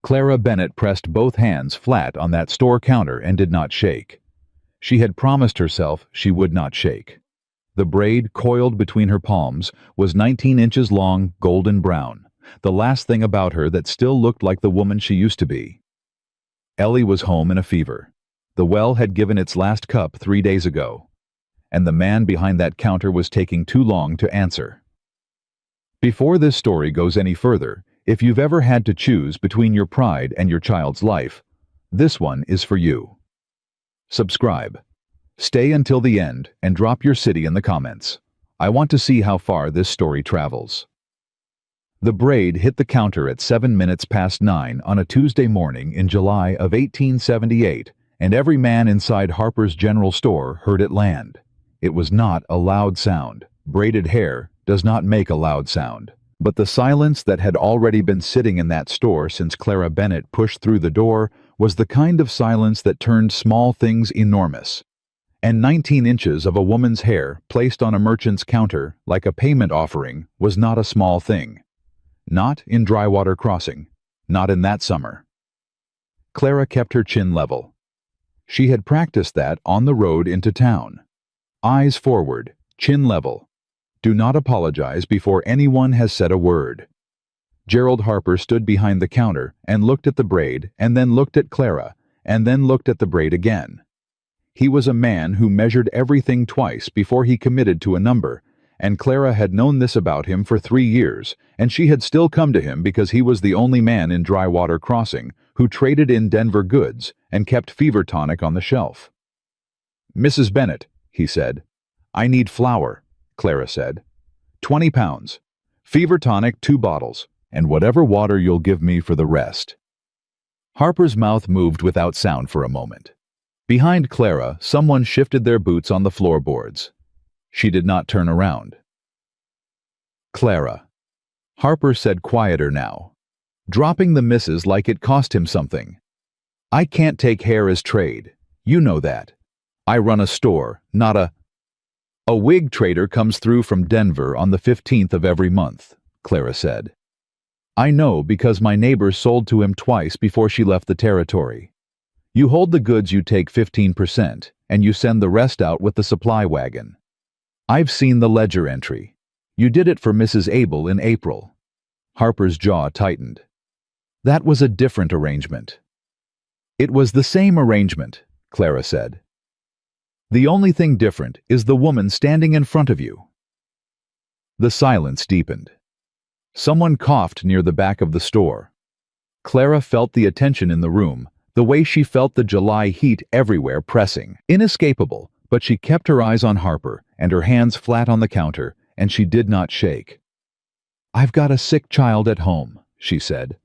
Clara Bennett pressed both hands flat on that store counter and did not shake. She had promised herself she would not shake. The braid, coiled between her palms, was 19 inches long, golden brown, the last thing about her that still looked like the woman she used to be. Ellie was home in a fever. The well had given its last cup 3 days ago, and the man behind that counter was taking too long to answer. Before this story goes any further, if you've ever had to choose between your pride and your child's life, this one is for you. Subscribe. Stay until the end and drop your city in the comments. I want to see how far this story travels. The braid hit the counter at 9:07 on a Tuesday morning in July of 1878, and every man inside Harper's General Store heard it land. It was not a loud sound. Braided hair does not make a loud sound. But the silence that had already been sitting in that store since Clara Bennett pushed through the door was the kind of silence that turned small things enormous. And 19 inches of a woman's hair placed on a merchant's counter like a payment offering was not a small thing. Not in Drywater Crossing. Not in that summer. Clara kept her chin level. She had practiced that on the road into town. Eyes forward, chin level. Do not apologize before anyone has said a word. Gerald Harper stood behind the counter and looked at the braid, and then looked at Clara, and then looked at the braid again. He was a man who measured everything twice before he committed to a number, and Clara had known this about him for 3 years, and she had still come to him because he was the only man in Drywater Crossing who traded in Denver goods and kept fever tonic on the shelf. "Mrs. Bennett," he said. "I need flour," Clara said. "20 pounds. Fever tonic 2 bottles, and whatever water you'll give me for the rest." Harper's mouth moved without sound for a moment. Behind Clara, someone shifted their boots on the floorboards. She did not turn around. "Clara," Harper said quieter now, dropping the misses like it cost him something. "I can't take hair as trade. You know that. I run a store, not a wig trader comes through from Denver on the 15th of every month," Clara said. "I know because my neighbor sold to him twice before she left the territory. You hold the goods, you take 15%, and you send the rest out with the supply wagon. I've seen the ledger entry. You did it for Mrs. Abel in April." Harper's jaw tightened. That was a different arrangement. "It was the same arrangement," Clara said. "The only thing different is the woman standing in front of you." The silence deepened. Someone coughed near the back of the store. Clara felt the attention in the room, the way she felt the July heat everywhere pressing, inescapable, but she kept her eyes on Harper and her hands flat on the counter, and she did not shake. "I've got a sick child at home," she said.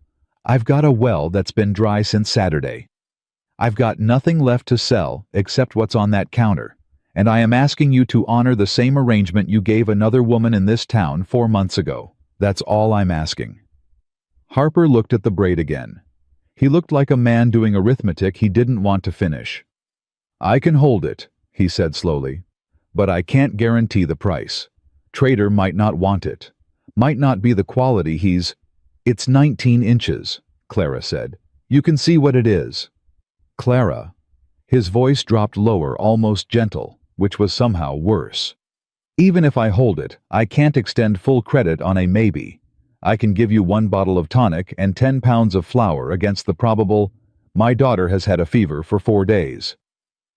"I've got a well that's been dry since Saturday. I've got nothing left to sell except what's on that counter, and I am asking you to honor the same arrangement you gave another woman in this town 4 months ago. That's all I'm asking." Harper looked at the braid again. He looked like a man doing arithmetic he didn't want to finish. "I can hold it," he said slowly, "but I can't guarantee the price. Trader might not want it. Might not be the quality he's—" "It's 19 inches, Clara said. "You can see what it is." "Clara." His voice dropped lower, almost gentle, which was somehow worse. "Even if I hold it, I can't extend full credit on a maybe. I can give you 1 bottle of tonic and 10 pounds of flour against the probable, my daughter has had a fever for 4 days.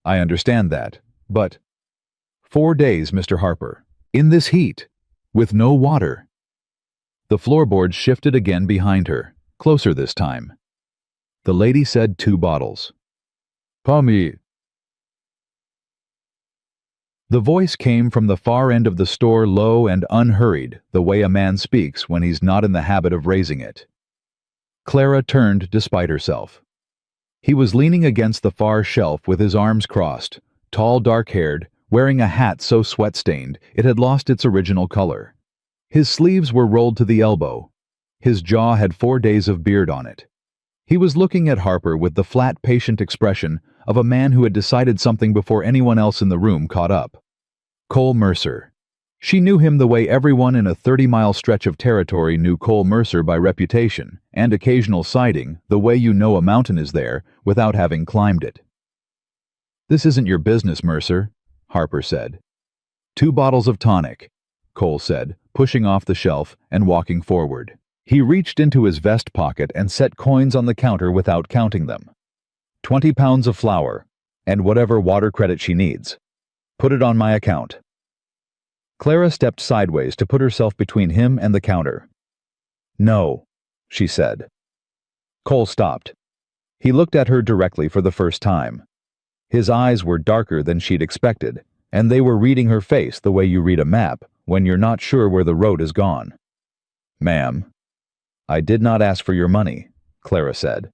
I understand that, but 4 days, Mr. Harper, in this heat, with no water." The floorboards shifted again behind her, closer this time. The lady said 2 bottles. "Pommy." The voice came from the far end of the store, low and unhurried, the way a man speaks when he's not in the habit of raising it. Clara turned despite herself. He was leaning against the far shelf with his arms crossed, tall, dark-haired, wearing a hat so sweat-stained it had lost its original color. His sleeves were rolled to the elbow. His jaw had 4 days of beard on it. He was looking at Harper with the flat, patient expression of a man who had decided something before anyone else in the room caught up. "Cole Mercer." She knew him the way everyone in a 30-mile stretch of territory knew Cole Mercer by reputation and occasional sighting, the way you know a mountain is there without having climbed it. "This isn't your business, Mercer," Harper said. "2 bottles of tonic," Cole said, pushing off the shelf and walking forward. He reached into his vest pocket and set coins on the counter without counting them. 20 pounds of flour, and whatever water credit she needs. Put it on my account." Clara stepped sideways to put herself between him and the counter. "No," she said. Cole stopped. He looked at her directly for the first time. His eyes were darker than she'd expected, and they were reading her face the way you read a map when you're not sure where the road has gone. "Ma'am, I did not ask for your money," Clara said.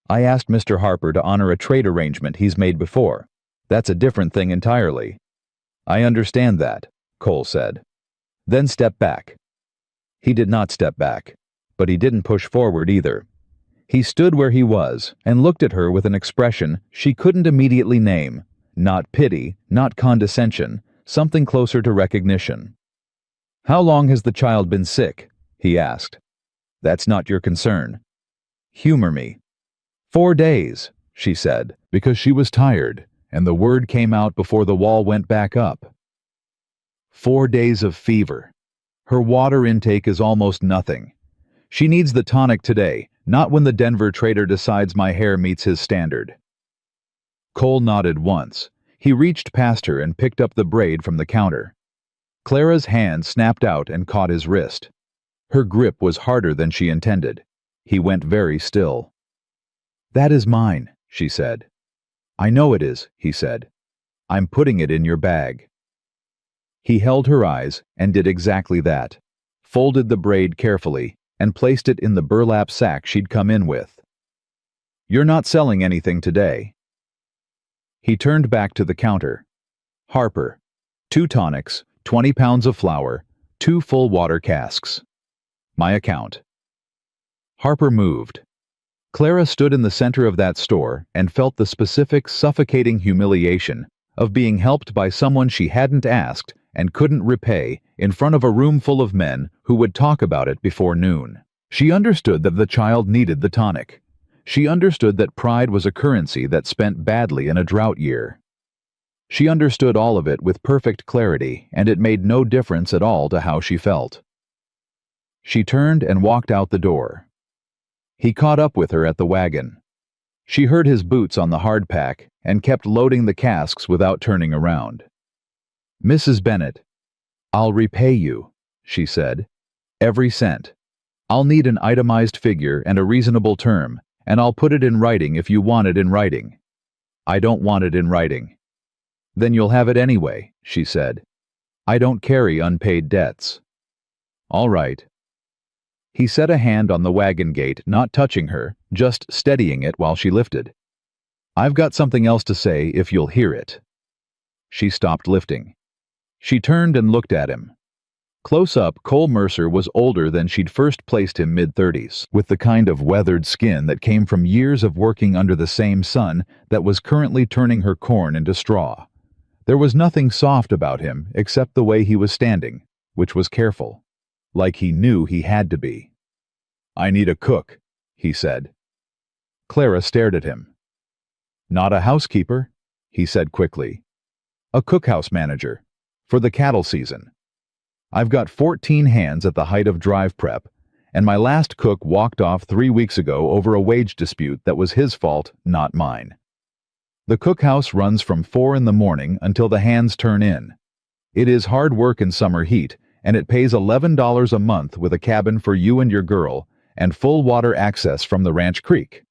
"I asked Mr. Harper to honor a trade arrangement he's made before. That's a different thing entirely." "I understand that," Cole said. "Then step back." He did not step back, but he didn't push forward either. He stood where he was and looked at her with an expression she couldn't immediately name, not pity, not condescension, something closer to recognition. "How long has the child been sick?" he asked. "That's not your concern. Humor me." 4 days, she said, because she was tired, and the word came out before the wall went back up. 4 days of fever. Her water intake is almost nothing. She needs the tonic today, not when the Denver trader decides my hair meets his standard. Cole nodded once. He reached past her and picked up the braid from the counter. Clara's hand snapped out and caught his wrist. Her grip was harder than she intended. He went very still. "That is mine," she said. "I know it is," he said. "I'm putting it in your bag." He held her eyes and did exactly that, folded the braid carefully, and placed it in the burlap sack she'd come in with. "You're not selling anything today." He turned back to the counter. "Harper, 2 tonics, 20 pounds of flour, 2 full water casks. My account." Harper moved. Clara stood in the center of that store and felt the specific, suffocating humiliation of being helped by someone she hadn't asked and couldn't repay in front of a room full of men who would talk about it before noon. She understood that the child needed the tonic. She understood that pride was a currency that spent badly in a drought year. She understood all of it with perfect clarity, and it made no difference at all to how she felt. She turned and walked out the door. He caught up with her at the wagon. She heard his boots on the hardpack and kept loading the casks without turning around. "Mrs. Bennett, I'll repay you," she said. "Every cent. I'll need an itemized figure and a reasonable term, and I'll put it in writing if you want it in writing." "I don't want it in writing." "Then you'll have it anyway," she said. "I don't carry unpaid debts." "All right." He set a hand on the wagon gate, not touching her, just steadying it while she lifted. "I've got something else to say if you'll hear it." She stopped lifting. She turned and looked at him. Close up, Cole Mercer was older than she'd first placed him, mid-30s, with the kind of weathered skin that came from years of working under the same sun that was currently turning her corn into straw. There was nothing soft about him except the way he was standing, which was careful, like he knew he had to be. "I need a cook," he said. Clara stared at him. "Not a housekeeper," he said quickly. "A cookhouse manager, for the cattle season. I've got 14 hands at the height of drive prep, and my last cook walked off 3 weeks ago over a wage dispute that was his fault, not mine. The cookhouse runs from 4 in the morning until the hands turn in. It is hard work in summer heat, and it pays $11 a month with a cabin for you and your girl, and full water access from the Ranch Creek."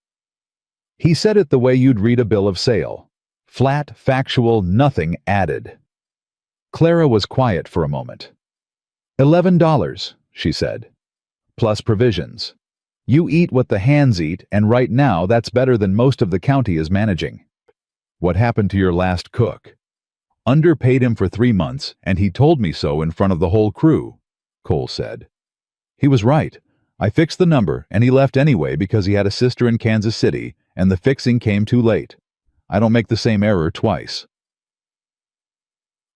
He said it the way you'd read a bill of sale. Flat, factual, nothing added. Clara was quiet for a moment. $11, she said. Plus provisions. You eat what the hands eat, and right now that's better than most of the county is managing. What happened to your last cook? Underpaid him for 3 months, and he told me so in front of the whole crew, Cole said. He was right. I fixed the number, and he left anyway because he had a sister in Kansas City, and the fixing came too late. I don't make the same error twice.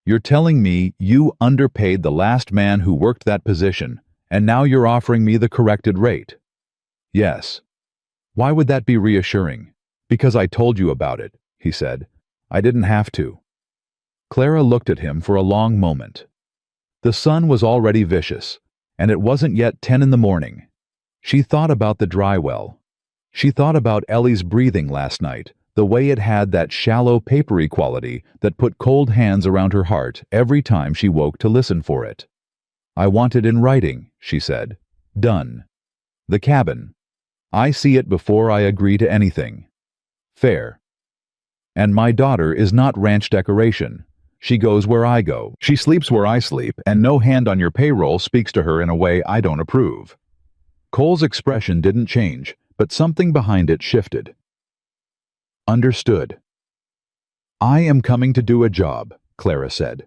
You're telling me you underpaid the last man who worked that position, and now you're offering me the corrected rate? Yes. Why would that be reassuring? Because I told you about it, he said. I didn't have to. Clara looked at him for a long moment. The sun was already vicious, and it wasn't yet 10 in the morning. She thought about the dry well. She thought about Ellie's breathing last night, the way it had that shallow, papery quality that put cold hands around her heart every time she woke to listen for it. I want it in writing, she said. Done. The cabin. I see it before I agree to anything. Fair. And my daughter is not ranch decoration. She goes where I go. She sleeps where I sleep, and no hand on your payroll speaks to her in a way I don't approve. Cole's expression didn't change, but something behind it shifted. Understood. I am coming to do a job, Clara said.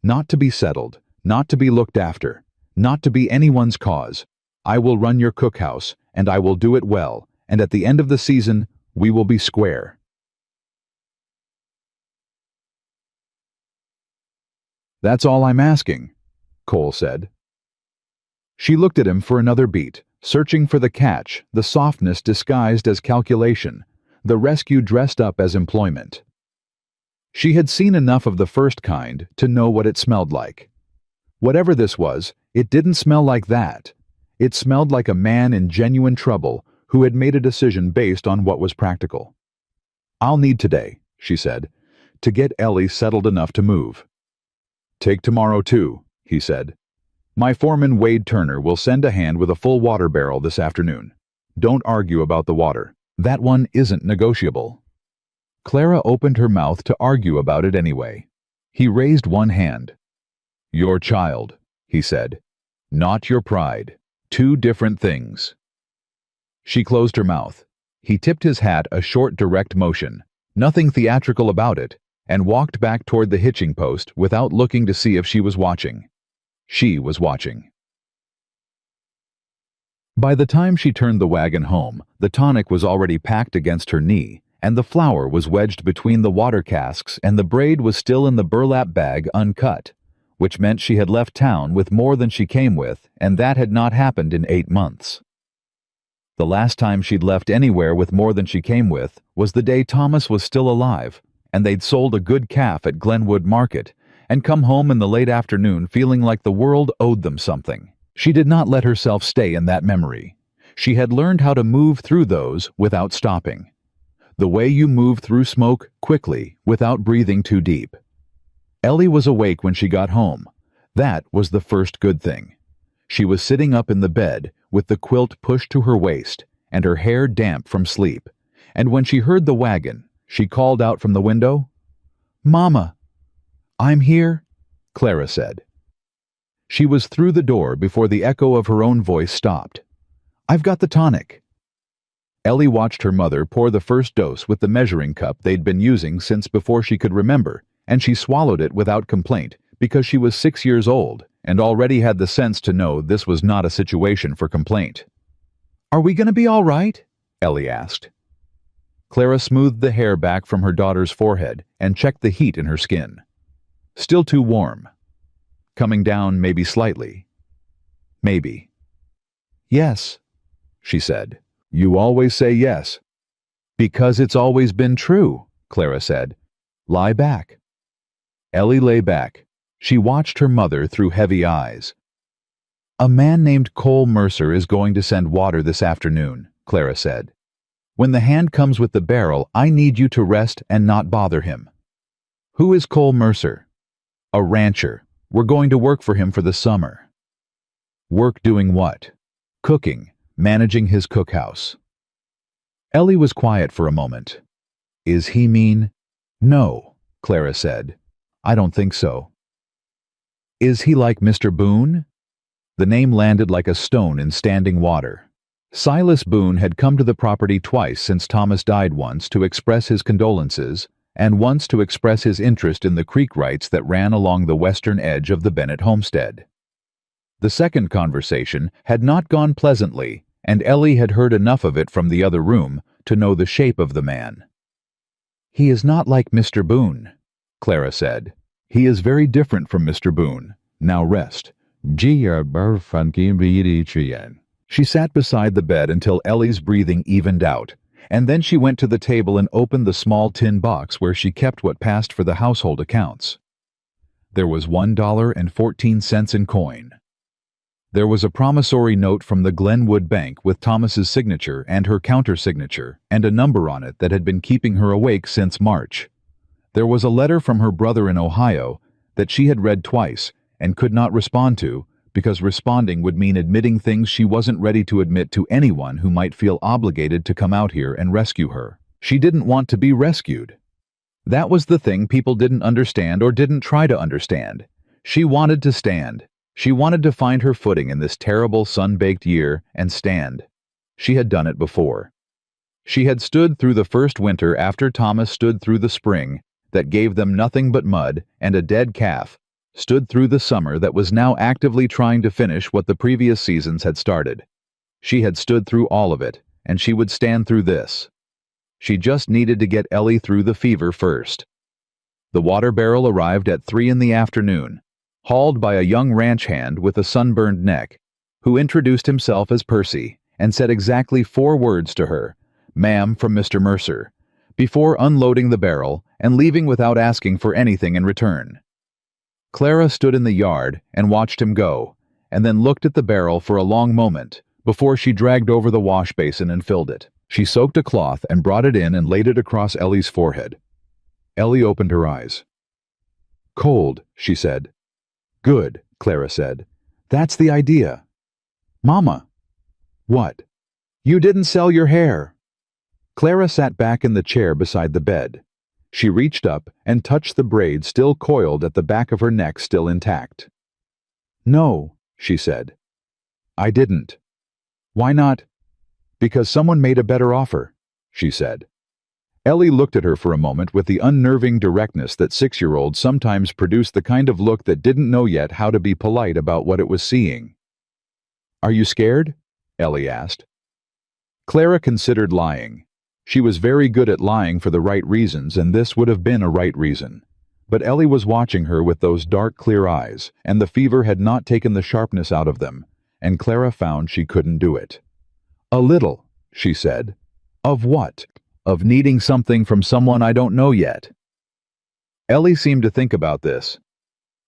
Not to be settled, not to be looked after, not to be anyone's cause. I will run your cookhouse, and I will do it well, and at the end of the season, we will be square. That's all I'm asking, Cole said. She looked at him for another beat, searching for the catch, the softness disguised as calculation, the rescue dressed up as employment. She had seen enough of the first kind to know what it smelled like. Whatever this was, it didn't smell like that. It smelled like a man in genuine trouble who had made a decision based on what was practical. I'll need today, she said, to get Ellie settled enough to move. Take tomorrow too, he said. My foreman Wade Turner will send a hand with a full water barrel this afternoon. Don't argue about the water. That one isn't negotiable. Clara opened her mouth to argue about it anyway. He raised one hand. Your child, he said. Not your pride. Two different things. She closed her mouth. He tipped his hat a short direct motion, nothing theatrical about it, and walked back toward the hitching post without looking to see if she was watching. She was watching. By the time she turned the wagon home, the tonic was already packed against her knee, and the flour was wedged between the water casks, and the braid was still in the burlap bag uncut, which meant she had left town with more than she came with, and that had not happened in 8 months. The last time she'd left anywhere with more than she came with was the day Thomas was still alive, and they'd sold a good calf at Glenwood Market, and come home in the late afternoon feeling like the world owed them something. She did not let herself stay in that memory. She had learned how to move through those without stopping. The way you move through smoke quickly without breathing too deep. Ellie was awake when she got home. That was the first good thing. She was sitting up in the bed with the quilt pushed to her waist and her hair damp from sleep, and when she heard the wagon, she called out from the window, "Mama!" "I'm here," Clara said. She was through the door before the echo of her own voice stopped. "I've got the tonic." Ellie watched her mother pour the first dose with the measuring cup they'd been using since before she could remember, and she swallowed it without complaint because she was 6 years old and already had the sense to know this was not a situation for complaint. "Are we going to be all right?" Ellie asked. Clara smoothed the hair back from her daughter's forehead and checked the heat in her skin. Still too warm. Coming down maybe slightly. Maybe. "Yes," she said. "You always say yes." "Because it's always been true," Clara said. "Lie back." Ellie lay back. She watched her mother through heavy eyes. "A man named Cole Mercer is going to send water this afternoon," Clara said. "When the hand comes with the barrel, I need you to rest and not bother him." "Who is Cole Mercer?" "A rancher. We're going to work for him for the summer." "Work doing what?" "Cooking, managing his cookhouse." Ellie was quiet for a moment. "Is he mean?" "No," Clara said. "I don't think so." "Is he like Mr. Boone?" The name landed like a stone in standing water. Silas Boone had come to the property twice since Thomas died, once to express his condolences, and once to express his interest in the creek rights that ran along the western edge of the Bennett homestead. The second conversation had not gone pleasantly, and Ellie had heard enough of it from the other room to know the shape of the man. "He is not like Mr. Boone," Clara said. He is very different from Mr. Boone. Now rest. She sat beside the bed until Ellie's breathing evened out, and then she went to the table and opened the small tin box where she kept what passed for the household accounts. There was $1.14 in coin. There was a promissory note from the Glenwood Bank with Thomas's signature and her counter-signature and a number on it that had been keeping her awake since March. There was a letter from her brother in Ohio that she had read twice and could not respond to because responding would mean admitting things she wasn't ready to admit to anyone who might feel obligated to come out here and rescue her. She didn't want to be rescued. That was the thing people didn't understand or didn't try to understand. She wanted to stand. She wanted to find her footing in this terrible sun-baked year and stand. She had done it before. She had stood through the first winter after Thomas stood through the spring that gave them nothing but mud and a dead calf, stood through the summer that was now actively trying to finish what the previous seasons had started. She had stood through all of it, and she would stand through this. She just needed to get Ellie through the fever first. The water barrel arrived at 3 in the afternoon, hauled by a young ranch hand with a sunburned neck, who introduced himself as Percy and said exactly 4 words to her, "Ma'am, from Mr. Mercer," before unloading the barrel and leaving without asking for anything in return. Clara stood in the yard and watched him go, and then looked at the barrel for a long moment before she dragged over the wash basin and filled it. She soaked a cloth and brought it in and laid it across Ellie's forehead. Ellie opened her eyes. "Cold," she said. "Good," Clara said. "That's the idea." "Mama." "What?" "You didn't sell your hair." Clara sat back in the chair beside the bed. She reached up and touched the braid still coiled at the back of her neck still intact. "No," she said. "I didn't." "Why not?" "Because someone made a better offer," she said. Ellie looked at her for a moment with the unnerving directness that 6-year-olds sometimes produce, the kind of look that didn't know yet how to be polite about what it was seeing. "Are you scared?" Ellie asked. Clara considered lying. She was very good at lying for the right reasons, and this would have been a right reason. But Ellie was watching her with those dark, clear eyes, and the fever had not taken the sharpness out of them, and Clara found she couldn't do it. "A little," she said. "Of what?" "Of needing something from someone I don't know yet." Ellie seemed to think about this.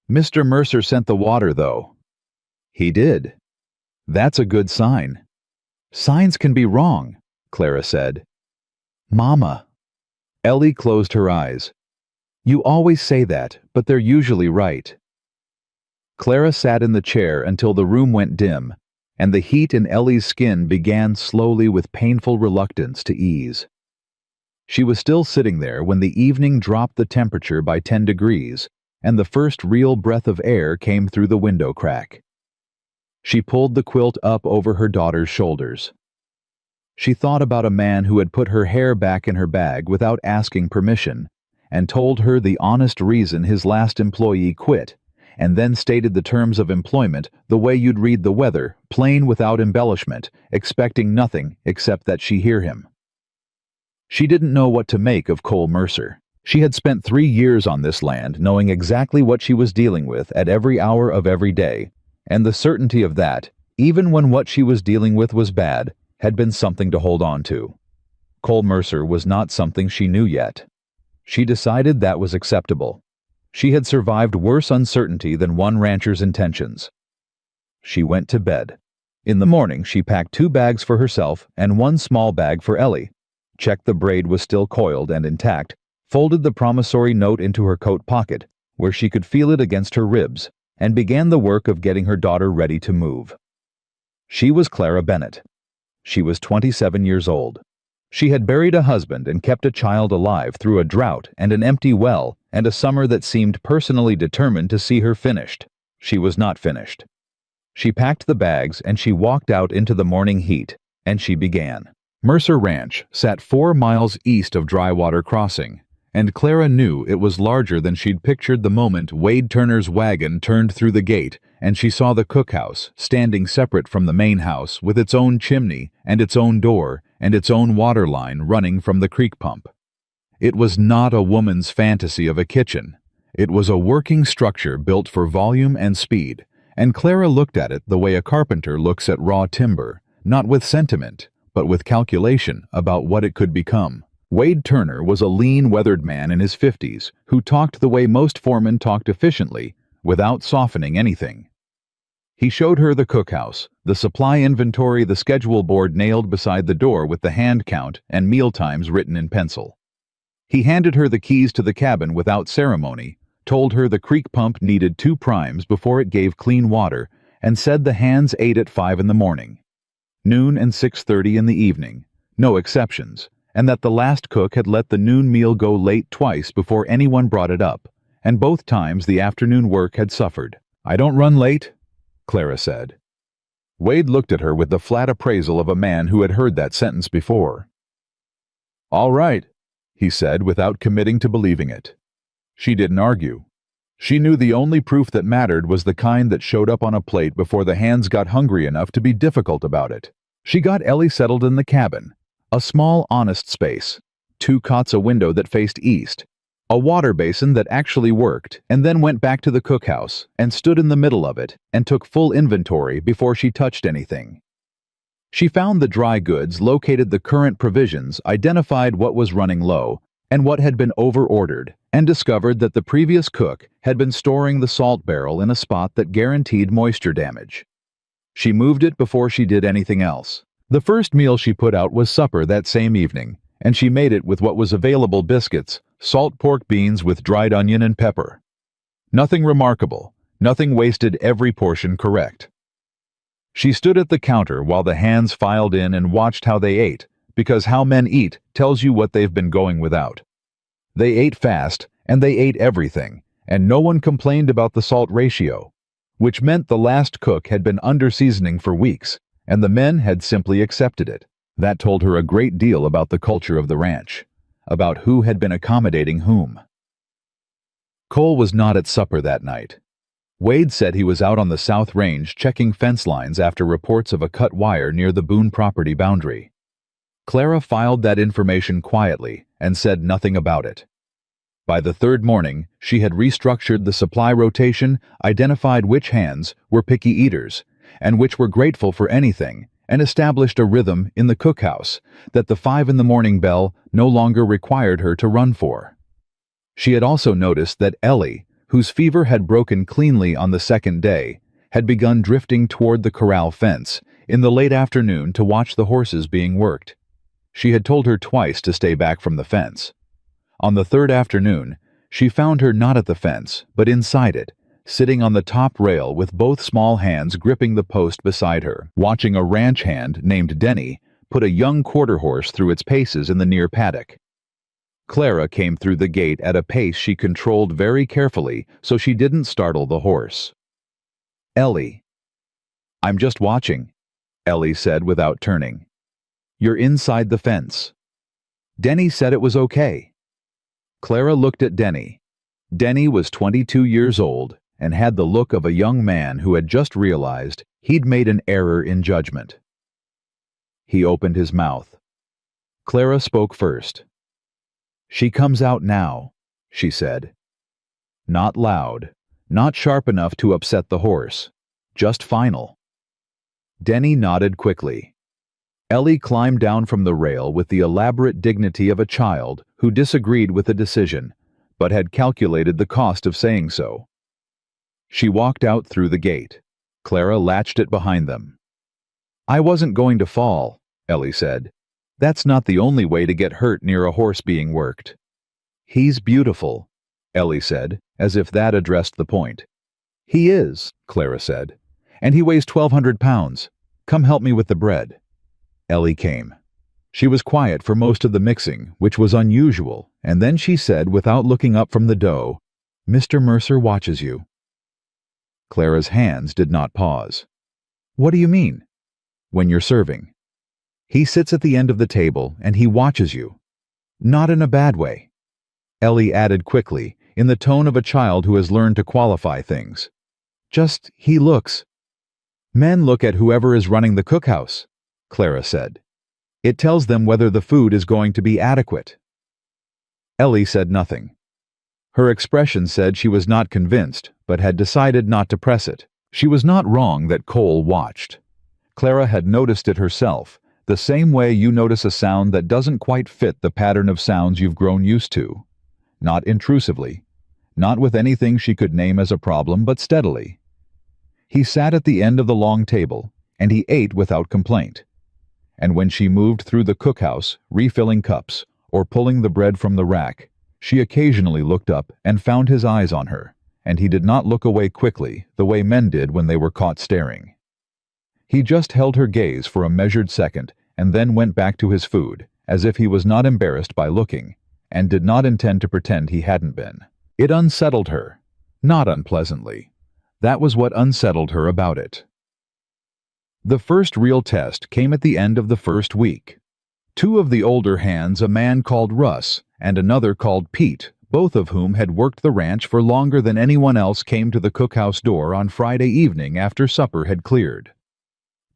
"Mr. Mercer sent the water, though." "He did." "That's a good sign." "Signs can be wrong," Clara said. "Mama." Ellie closed her eyes. "You always say that, but they're usually right." Clara sat in the chair until the room went dim, and the heat in Ellie's skin began slowly with painful reluctance to ease. She was still sitting there when the evening dropped the temperature by 10 degrees, and the first real breath of air came through the window crack. She pulled the quilt up over her daughter's shoulders. She thought about a man who had put her hair back in her bag without asking permission, and told her the honest reason his last employee quit, and then stated the terms of employment the way you'd read the weather, plain without embellishment, expecting nothing except that she hear him. She didn't know what to make of Cole Mercer. She had spent 3 years on this land, knowing exactly what she was dealing with at every hour of every day, and the certainty of that, even when what she was dealing with was bad, had been something to hold on to. Cole Mercer was not something she knew yet. She decided that was acceptable. She had survived worse uncertainty than one rancher's intentions. She went to bed. In the morning, she packed 2 bags for herself and 1 small bag for Ellie, checked the braid was still coiled and intact, folded the promissory note into her coat pocket, where she could feel it against her ribs, and began the work of getting her daughter ready to move. She was Clara Bennett. She was 27 years old. She had buried a husband and kept a child alive through a drought and an empty well and a summer that seemed personally determined to see her finished. She was not finished. She packed the bags and she walked out into the morning heat, and she began. Mercer Ranch sat 4 miles east of Drywater Crossing, and Clara knew it was larger than she'd pictured the moment Wade Turner's wagon turned through the gate and she saw the cookhouse standing separate from the main house with its own chimney and its own door and its own water line running from the creek pump. It was not a woman's fantasy of a kitchen. It was a working structure built for volume and speed, and Clara looked at it the way a carpenter looks at raw timber, not with sentiment, but with calculation about what it could become. Wade Turner was a lean, weathered man in his 50s who talked the way most foremen talked efficiently, without softening anything. He showed her the cookhouse, the supply inventory, the schedule board nailed beside the door with the hand count and meal times written in pencil. He handed her the keys to the cabin without ceremony, told her the creek pump needed 2 primes before it gave clean water, and said the hands ate at 5 in the morning, noon and 6:30 in the evening, no exceptions, and that the last cook had let the noon meal go late twice before anyone brought it up, and both times the afternoon work had suffered. "I don't run late," Clara said. Wade looked at her with the flat appraisal of a man who had heard that sentence before. "All right," he said without committing to believing it. She didn't argue. She knew the only proof that mattered was the kind that showed up on a plate before the hands got hungry enough to be difficult about it. She got Ellie settled in the cabin, a small, honest space, 2 cots, a window that faced east, a water basin that actually worked, and then went back to the cookhouse and stood in the middle of it and took full inventory before she touched anything. She found the dry goods, located the current provisions, identified what was running low and what had been over-ordered, and discovered that the previous cook had been storing the salt barrel in a spot that guaranteed moisture damage. She moved it before she did anything else. The first meal she put out was supper that same evening, and she made it with what was available: biscuits, salt pork beans with dried onion and pepper. Nothing remarkable, nothing wasted, every portion correct. She stood at the counter while the hands filed in and watched how they ate, because how men eat tells you what they've been going without. They ate fast, and they ate everything, and no one complained about the salt ratio, which meant the last cook had been under-seasoning for weeks, and the men had simply accepted it. That told her a great deal about the culture of the ranch, about who had been accommodating whom. Cole was not at supper that night. Wade said he was out on the South Range checking fence lines after reports of a cut wire near the Boone property boundary. Clara filed that information quietly and said nothing about it. By the 3rd morning, she had restructured the supply rotation, identified which hands were picky eaters and which were grateful for anything, and established a rhythm in the cookhouse that the 5 in the morning bell no longer required her to run for. She had also noticed that Ellie, whose fever had broken cleanly on the 2nd day, had begun drifting toward the corral fence in the late afternoon to watch the horses being worked. She had told her twice to stay back from the fence. On the 3rd afternoon, she found her not at the fence, but inside it, sitting on the top rail with both small hands gripping the post beside her, watching a ranch hand named Denny put a young quarter horse through its paces in the near paddock. Clara came through the gate at a pace she controlled very carefully so she didn't startle the horse. "Ellie." "I'm just watching," Ellie said without turning. "You're inside the fence." "Denny said it was okay." Clara looked at Denny. Denny was 22 years old and had the look of a young man who had just realized he'd made an error in judgment. He opened his mouth. Clara spoke first. "She comes out now," she said. Not loud, not sharp enough to upset the horse, just final. Denny nodded quickly. Ellie climbed down from the rail with the elaborate dignity of a child who disagreed with the decision, but had calculated the cost of saying so. She walked out through the gate. Clara latched it behind them. "I wasn't going to fall," Ellie said. "That's not the only way to get hurt near a horse being worked." "He's beautiful," Ellie said, as if that addressed the point. "He is," Clara said, "and he weighs 1,200 pounds. Come help me with the bread." Ellie came. She was quiet for most of the mixing, which was unusual, and then she said without looking up from the dough, "Mr. Mercer watches you." Clara's hands did not pause. "What do you mean?" "When you're serving. He sits at the end of the table and he watches you. Not in a bad way." Ellie added quickly, in the tone of a child who has learned to qualify things. "Just, he looks." "Men look at whoever is running the cookhouse," Clara said. "It tells them whether the food is going to be adequate." Ellie said nothing. Her expression said she was not convinced, but had decided not to press it. She was not wrong that Cole watched. Clara had noticed it herself, the same way you notice a sound that doesn't quite fit the pattern of sounds you've grown used to. Not intrusively, not with anything she could name as a problem, but steadily. He sat at the end of the long table, and he ate without complaint. And when she moved through the cookhouse, refilling cups, or pulling the bread from the rack, she occasionally looked up and found his eyes on her, and he did not look away quickly the way men did when they were caught staring. He just held her gaze for a measured second and then went back to his food, as if he was not embarrassed by looking, and did not intend to pretend he hadn't been. It unsettled her, not unpleasantly. That was what unsettled her about it. The first real test came at the end of the first week. Two of the older hands, a man called Russ and another called Pete, both of whom had worked the ranch for longer than anyone else, came to the cookhouse door on Friday evening after supper had cleared.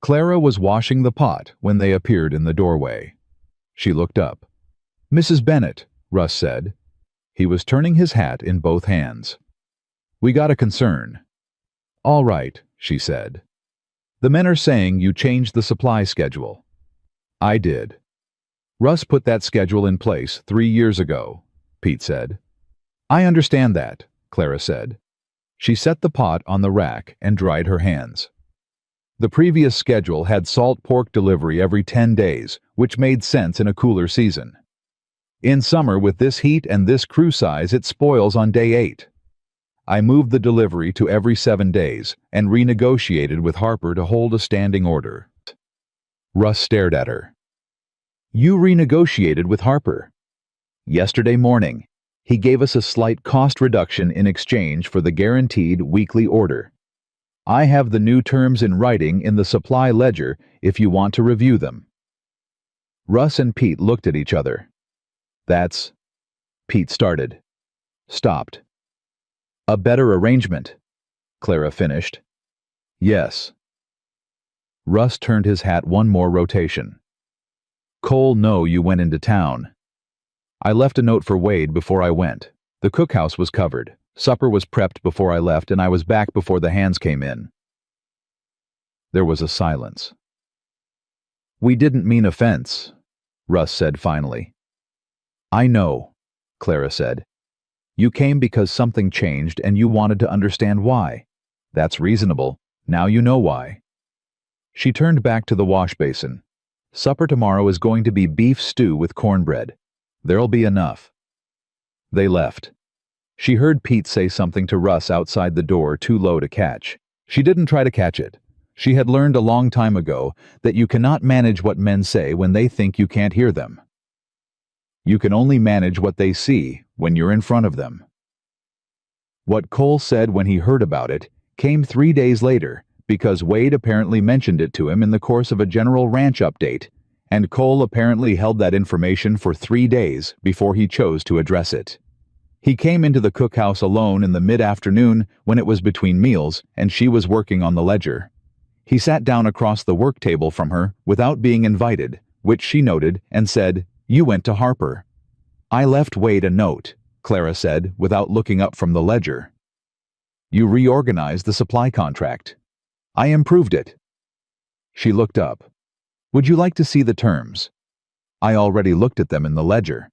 Clara was washing the pot when they appeared in the doorway. She looked up. "Mrs. Bennett," Russ said. He was turning his hat in both hands. "We got a concern." "All right," she said. "The men are saying you changed the supply schedule." "I did." "Russ put that schedule in place 3 years ago," Pete said. "I understand that," Clara said. She set the pot on the rack and dried her hands. The previous schedule had salt pork delivery every 10 days, which made sense in a cooler season. In summer, with this heat and this crew size, it spoils on day 8. I moved the delivery to every 7 days and renegotiated with Harper to hold a standing order. Russ stared at her. "You renegotiated with Harper?" "Yesterday morning. He gave us a slight cost reduction in exchange for the guaranteed weekly order. I have the new terms in writing in the supply ledger if you want to review them." Russ and Pete looked at each other. "That's—" Pete started. Stopped. "A better arrangement," Clara finished. "Yes." Russ turned his hat one more rotation. "Cole know you went into town. I left a note for Wade before I went. The cookhouse was covered. Supper was prepped before I left, and I was back before the hands came in." There was a silence. "We didn't mean offense," Russ said finally. "I know," Clara said. "You came because something changed and you wanted to understand why. That's reasonable. Now you know why." She turned back to the wash basin. "Supper tomorrow is going to be beef stew with cornbread. There'll be enough." They left. She heard Pete say something to Russ outside the door, too low to catch. She didn't try to catch it. She had learned a long time ago that you cannot manage what men say when they think you can't hear them. You can only manage what they see when you're in front of them. What Cole said when he heard about it came 3 days later, because Wade apparently mentioned it to him in the course of a general ranch update, and Cole apparently held that information for 3 days before he chose to address it. He came into the cookhouse alone in the mid-afternoon when it was between meals and she was working on the ledger. He sat down across the work table from her without being invited, which she noted, and said, "You went to Harper." "I left Wade a note," Clara said, without looking up from the ledger. "You reorganized the supply contract. I improved it." She looked up. "Would you like to see the terms?" "I already looked at them in the ledger."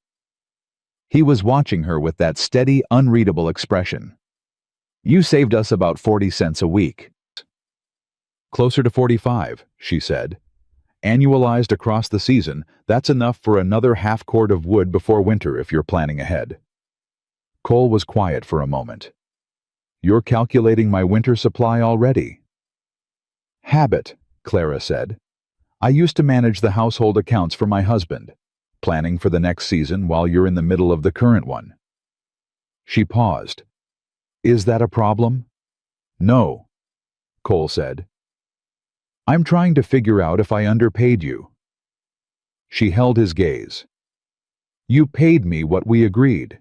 He was watching her with that steady, unreadable expression. "You saved us about 40 cents a week." "Closer to 45, she said. "Annualized across the season, that's enough for another half-quart of wood before winter if you're planning ahead." Cole was quiet for a moment. "You're calculating my winter supply already." "Habit," Clara said. "I used to manage the household accounts for my husband, planning for the next season while you're in the middle of the current one." She paused. "Is that a problem?" "No," Cole said. "I'm trying to figure out if I underpaid you." She held his gaze. "You paid me what we agreed.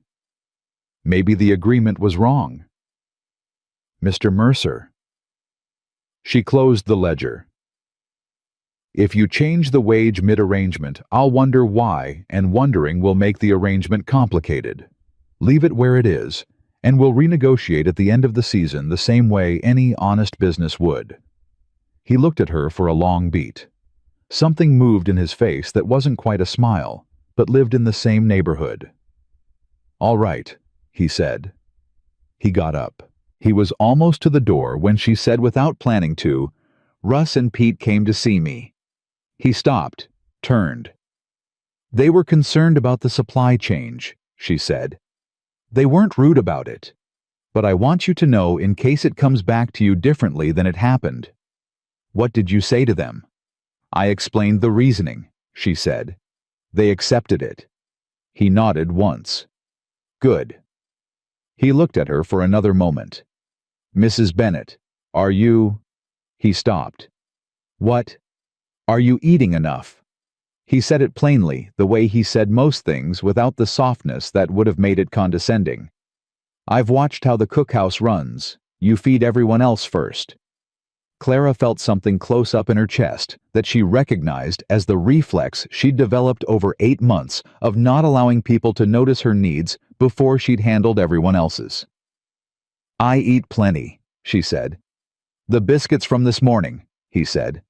Maybe the agreement was wrong." "Mr. Mercer." She closed the ledger. "If you change the wage mid-arrangement, I'll wonder why, and wondering will make the arrangement complicated. Leave it where it is, and we'll renegotiate at the end of the season the same way any honest business would." He looked at her for a long beat. Something moved in his face that wasn't quite a smile, but lived in the same neighborhood. "All right," he said. He got up. He was almost to the door when she said without planning to, "Russ and Pete came to see me." He stopped, turned. "They were concerned about the supply change," she said. "They weren't rude about it. But I want you to know in case it comes back to you differently than it happened." "What did you say to them?" "I explained the reasoning," she said. "They accepted it." He nodded once. "Good." He looked at her for another moment. "Mrs. Bennett, are you—" He stopped. "What? Are you eating enough?" He said it plainly, the way he said most things, without the softness that would have made it condescending. "I've watched how the cookhouse runs. You feed everyone else first." Clara felt something close up in her chest that she recognized as the reflex she'd developed over 8 months of not allowing people to notice her needs before she'd handled everyone else's. "I eat plenty," she said. "The biscuits from this morning," he said.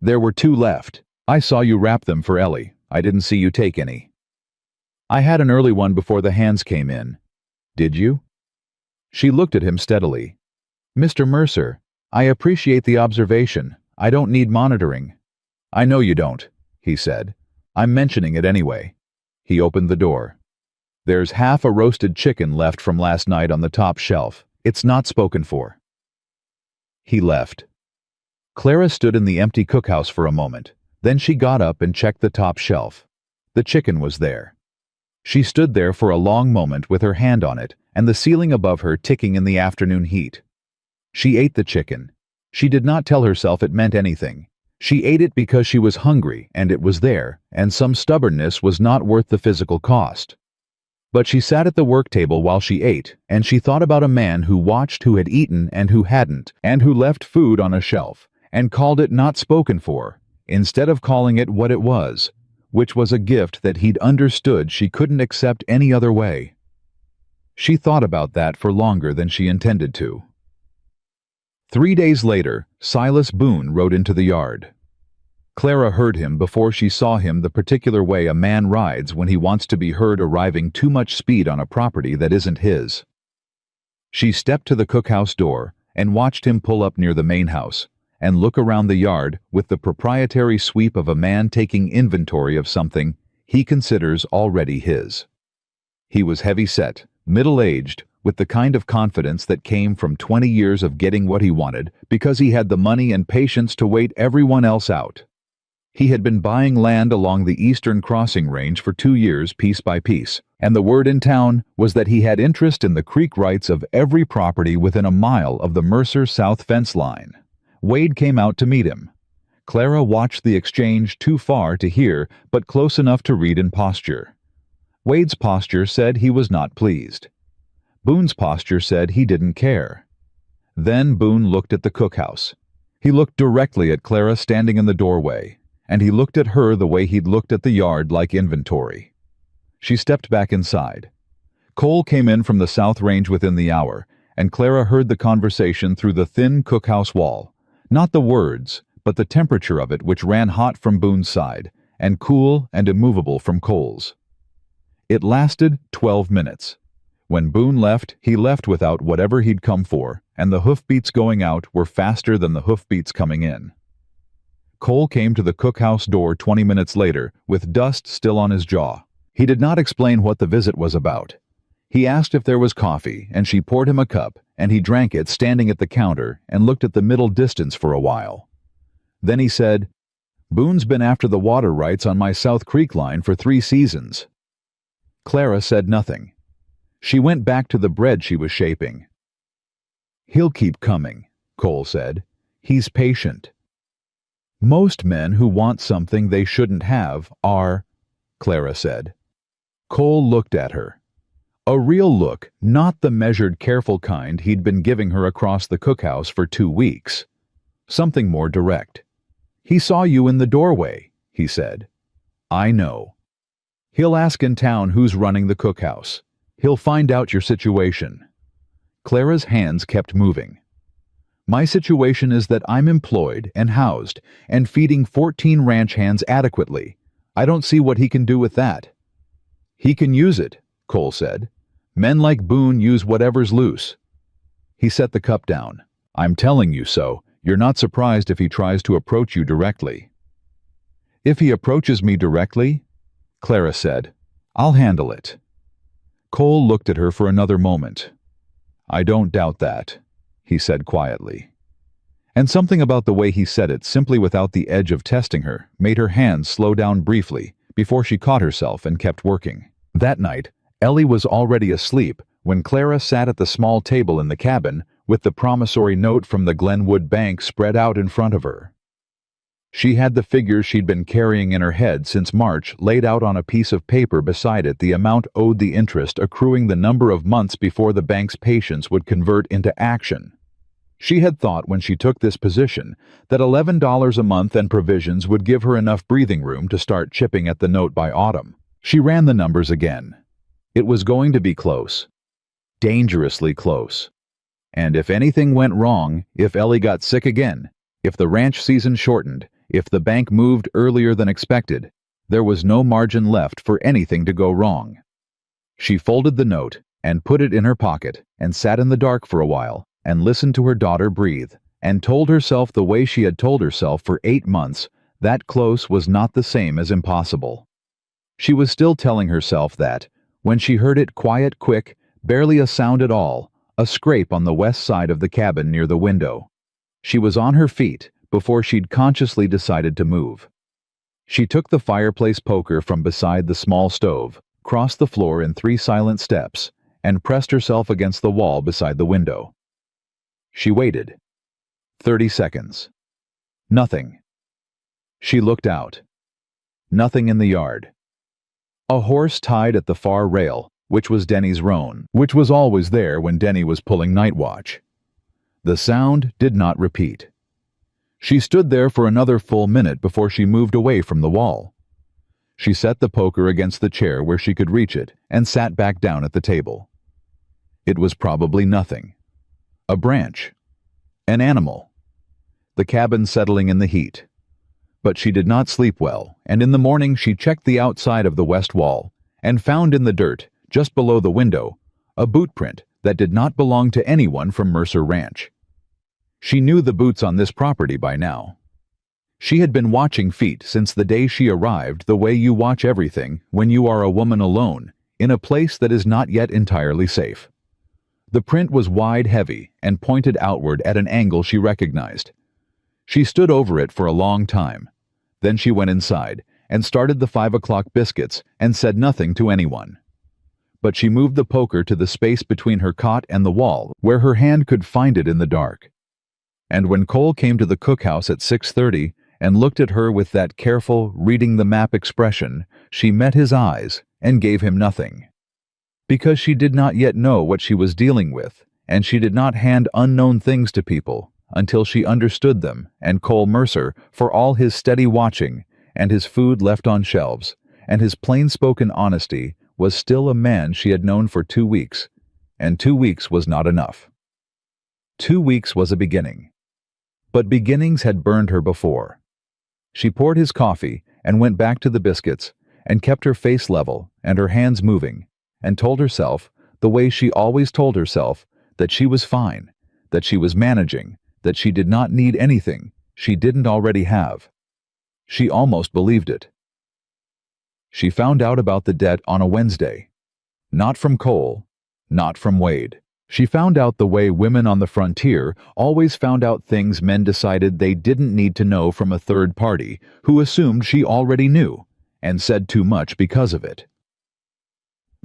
"There were 2 left. I saw you wrap them for Ellie. I didn't see you take any." "I had an early one before the hands came in." "Did you?" She looked at him steadily. "Mr. Mercer, I appreciate the observation. I don't need monitoring." "I know you don't," he said. "I'm mentioning it anyway." He opened the door. "There's half a roasted chicken left from last night on the top shelf. It's not spoken for." He left. Clara stood in the empty cookhouse for a moment. Then she got up and checked the top shelf. The chicken was there. She stood there for a long moment with her hand on it and the ceiling above her ticking in the afternoon heat. She ate the chicken. She did not tell herself it meant anything. She ate it because she was hungry and it was there, and some stubbornness was not worth the physical cost. But she sat at the work table while she ate, and she thought about a man who watched who had eaten and who hadn't, and who left food on a shelf, and called it not spoken for, instead of calling it what it was, which was a gift that he'd understood she couldn't accept any other way. She thought about that for longer than she intended to. 3 days later, Silas Boone rode into the yard. Clara heard him before she saw him the particular way a man rides when he wants to be heard arriving too much speed on a property that isn't his. She stepped to the cookhouse door and watched him pull up near the main house and look around the yard with the proprietary sweep of a man taking inventory of something he considers already his. He was heavy-set, middle-aged, with the kind of confidence that came from 20 years of getting what he wanted because he had the money and patience to wait everyone else out. He had been buying land along the eastern crossing range for 2 years piece by piece, and the word in town was that he had interest in the creek rights of every property within a mile of the Mercer South fence line. Wade came out to meet him. Clara watched the exchange too far to hear, but close enough to read in posture. Wade's posture said he was not pleased. Boone's posture said he didn't care. Then Boone looked at the cookhouse. He looked directly at Clara standing in the doorway, and he looked at her the way he'd looked at the yard like inventory. She stepped back inside. Cole came in from the south range within the hour, and Clara heard the conversation through the thin cookhouse wall. Not the words, but the temperature of it, which ran hot from Boone's side, and cool and immovable from Cole's. It lasted 12 minutes. When Boone left, he left without whatever he'd come for, and the hoofbeats going out were faster than the hoofbeats coming in. Cole came to the cookhouse door 20 minutes later, with dust still on his jaw. He did not explain what the visit was about. He asked if there was coffee, and she poured him a cup, and he drank it standing at the counter and looked at the middle distance for a while. Then he said, "Boone's been after the water rights on my South Creek line for 3 seasons." Clara said nothing. She went back to the bread she was shaping. "He'll keep coming," Cole said. "He's patient." "Most men who want something they shouldn't have are," Clara said. Cole looked at her. A real look, not the measured, careful kind he'd been giving her across the cookhouse for 2 weeks. Something more direct. "He saw you in the doorway," he said. "I know. He'll ask in town who's running the cookhouse. He'll find out your situation. Clara's hands kept moving. My situation is that I'm employed and housed and feeding 14 ranch hands adequately. I don't see what he can do with that. He can use it, Cole said. Men like Boone use whatever's loose. He set the cup down. I'm telling you so. You're not surprised if he tries to approach you directly. If he approaches me directly, Clara said, I'll handle it. Cole looked at her for another moment. I don't doubt that, he said quietly. And something about the way he said it, simply without the edge of testing her, made her hands slow down briefly before she caught herself and kept working. That night, Ellie was already asleep when Clara sat at the small table in the cabin with the promissory note from the Glenwood Bank spread out in front of her. She had the figures she'd been carrying in her head since March laid out on a piece of paper, beside it the amount owed, the interest accruing, the number of months before the bank's patience would convert into action. She had thought when she took this position that $11 a month and provisions would give her enough breathing room to start chipping at the note by autumn. She ran the numbers again. It was going to be close. Dangerously close. And if anything went wrong, if Ellie got sick again, if the ranch season shortened, if the bank moved earlier than expected, there was no margin left for anything to go wrong. She folded the note and put it in her pocket and sat in the dark for a while and listened to her daughter breathe and told herself, the way she had told herself for 8 months, that close was not the same as impossible. She was still telling herself that, when she heard it, quiet, quick, barely a sound at all, a scrape on the west side of the cabin near the window. She was on her feet before she'd consciously decided to move. She took the fireplace poker from beside the small stove, crossed the floor in 3 silent steps, and pressed herself against the wall beside the window. She waited. 30 seconds. Nothing. She looked out. Nothing in the yard. A horse tied at the far rail, which was Denny's roan, which was always there when Denny was pulling night watch. The sound did not repeat. She stood there for another full minute before she moved away from the wall. She set the poker against the chair where she could reach it and sat back down at the table. It was probably nothing. A branch. An animal. The cabin settling in the heat. But she did not sleep well, and in the morning she checked the outside of the west wall and found in the dirt, just below the window, a boot print that did not belong to anyone from Mercer Ranch. She knew the boots on this property by now. She had been watching feet since the day she arrived, the way you watch everything when you are a woman alone, in a place that is not yet entirely safe. The print was wide, heavy, and pointed outward at an angle she recognized. She stood over it for a long time. Then she went inside and started the 5 o'clock biscuits and said nothing to anyone. But she moved the poker to the space between her cot and the wall where her hand could find it in the dark. And when Cole came to the cookhouse at 6:30 and looked at her with that careful, reading the map expression, she met his eyes and gave him nothing. Because she did not yet know what she was dealing with, and she did not hand unknown things to people until she understood them, and Cole Mercer, for all his steady watching, and his food left on shelves, and his plain-spoken honesty, was still a man she had known for 2 weeks, and 2 weeks was not enough. 2 weeks was a beginning. But beginnings had burned her before. She poured his coffee and went back to the biscuits and kept her face level and her hands moving, and told herself, the way she always told herself, that she was fine, that she was managing, that she did not need anything she didn't already have. She almost believed it. She found out about the debt on a Wednesday. Not from Cole, not from Wade. She found out the way women on the frontier always found out things men decided they didn't need to know from a third party who assumed she already knew and said too much because of it.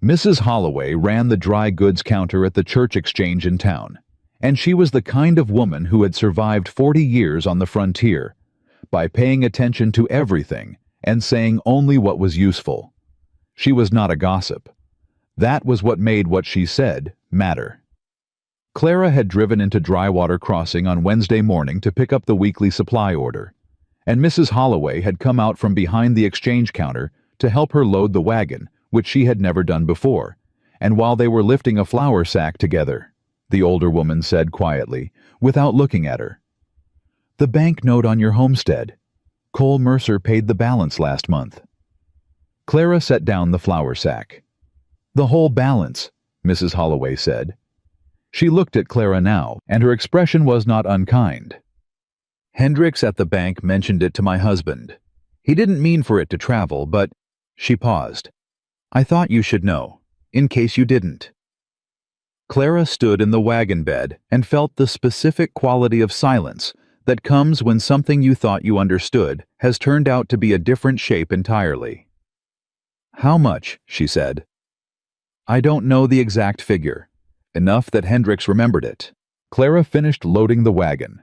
Mrs. Holloway ran the dry goods counter at the church exchange in town, and she was the kind of woman who had survived 40 years on the frontier by paying attention to everything and saying only what was useful. She was not a gossip. That was what made what she said matter. Clara had driven into Drywater Crossing on Wednesday morning to pick up the weekly supply order, and Mrs. Holloway had come out from behind the exchange counter to help her load the wagon, which she had never done before, and while they were lifting a flour sack together, the older woman said quietly, without looking at her. The bank note on your homestead. Cole Mercer paid the balance last month. Clara set down the flour sack. The whole balance, Mrs. Holloway said. She looked at Clara now, and her expression was not unkind. Hendricks at the bank mentioned it to my husband. He didn't mean for it to travel, but... She paused. I thought you should know, in case you didn't. Clara stood in the wagon bed and felt the specific quality of silence that comes when something you thought you understood has turned out to be a different shape entirely. How much? She said. I don't know the exact figure. Enough that Hendricks remembered it. Clara finished loading the wagon.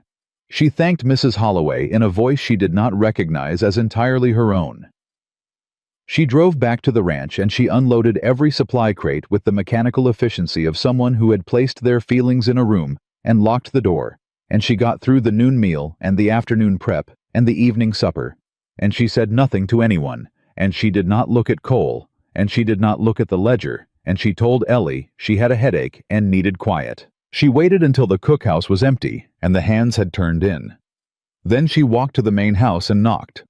She thanked Mrs. Holloway in a voice she did not recognize as entirely her own. She drove back to the ranch and she unloaded every supply crate with the mechanical efficiency of someone who had placed their feelings in a room and locked the door, and she got through the noon meal and the afternoon prep and the evening supper, and she said nothing to anyone, and she did not look at Cole, and she did not look at the ledger, and she told Ellie she had a headache and needed quiet. She waited until the cookhouse was empty and the hands had turned in. Then she walked to the main house and knocked.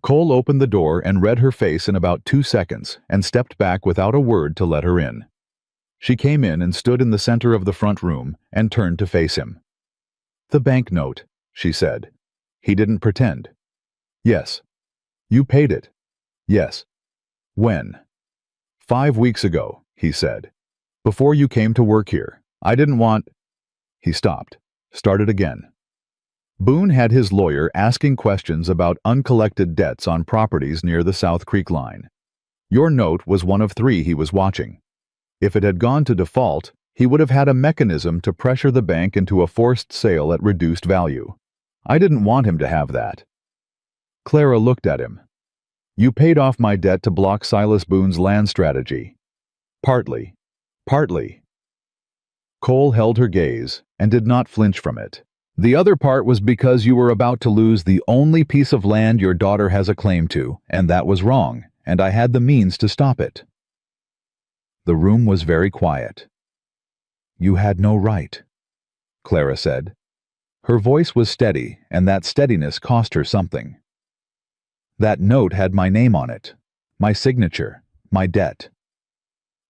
Cole opened the door and read her face in about 2 seconds and stepped back without a word to let her in. She came in and stood in the center of the front room and turned to face him. The banknote, she said. He didn't pretend. Yes. You paid it. Yes. When? 5 weeks ago, he said. Before you came to work here. I didn't want... He stopped. Started again. Boone had his lawyer asking questions about uncollected debts on properties near the South Creek line. Your note was one of 3 he was watching. If it had gone to default, he would have had a mechanism to pressure the bank into a forced sale at reduced value. I didn't want him to have that. Clara looked at him. You paid off my debt to block Silas Boone's land strategy. Partly. Partly. Cole held her gaze and did not flinch from it. The other part was because you were about to lose the only piece of land your daughter has a claim to, and that was wrong, and I had the means to stop it. The room was very quiet. You had no right, Clara said. Her voice was steady, and that steadiness cost her something. That note had my name on it, my signature, my debt.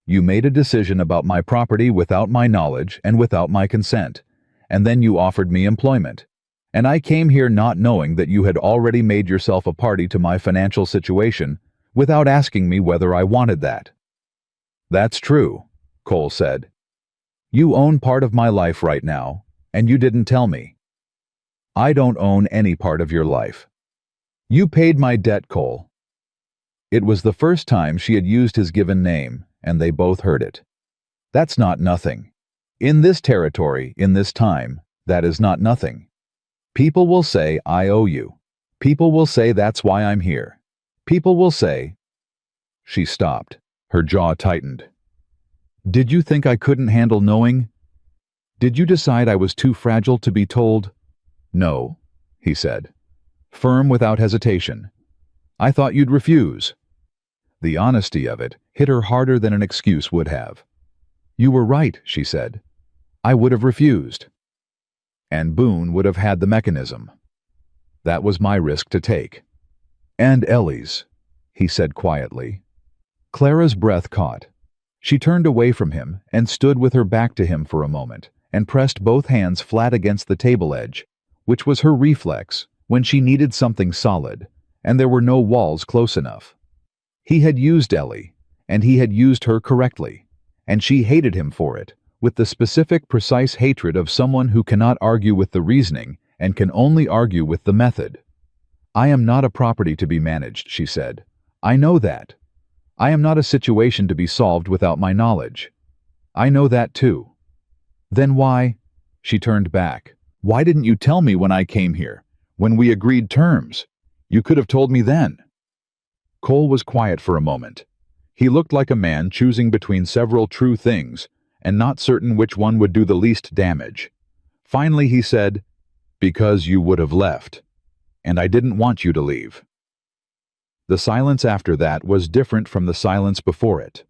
You made a decision about my property without my knowledge and without my consent, and then you offered me employment. And I came here not knowing that you had already made yourself a party to my financial situation without asking me whether I wanted that. That's true, Cole said. You own part of my life right now, and you didn't tell me. I don't own any part of your life. You paid my debt, Cole. It was the first time she had used his given name, and they both heard it. That's not nothing. In this territory, in this time, that is not nothing. People will say, I owe you. People will say that's why I'm here. People will say... She stopped. Her jaw tightened. Did you think I couldn't handle knowing? Did you decide I was too fragile to be told? No, he said, firm without hesitation. I thought you'd refuse. The honesty of it hit her harder than an excuse would have. You were right, she said. I would have refused. And Boone would have had the mechanism. That was my risk to take. And Ellie's, he said quietly. Clara's breath caught. She turned away from him and stood with her back to him for a moment and pressed both hands flat against the table edge, which was her reflex when she needed something solid, and there were no walls close enough. He had used Ellie, and he had used her correctly, and she hated him for it, with the specific, precise hatred of someone who cannot argue with the reasoning and can only argue with the method. I am not a property to be managed, she said. I know that. I am not a situation to be solved without my knowledge. I know that too. Then why? She turned back. Why didn't you tell me when I came here? When we agreed terms? You could have told me then. Cole was quiet for a moment. He looked like a man choosing between several true things and not certain which one would do the least damage. Finally he said, Because you would have left, and I didn't want you to leave. The silence after that was different from the silence before it.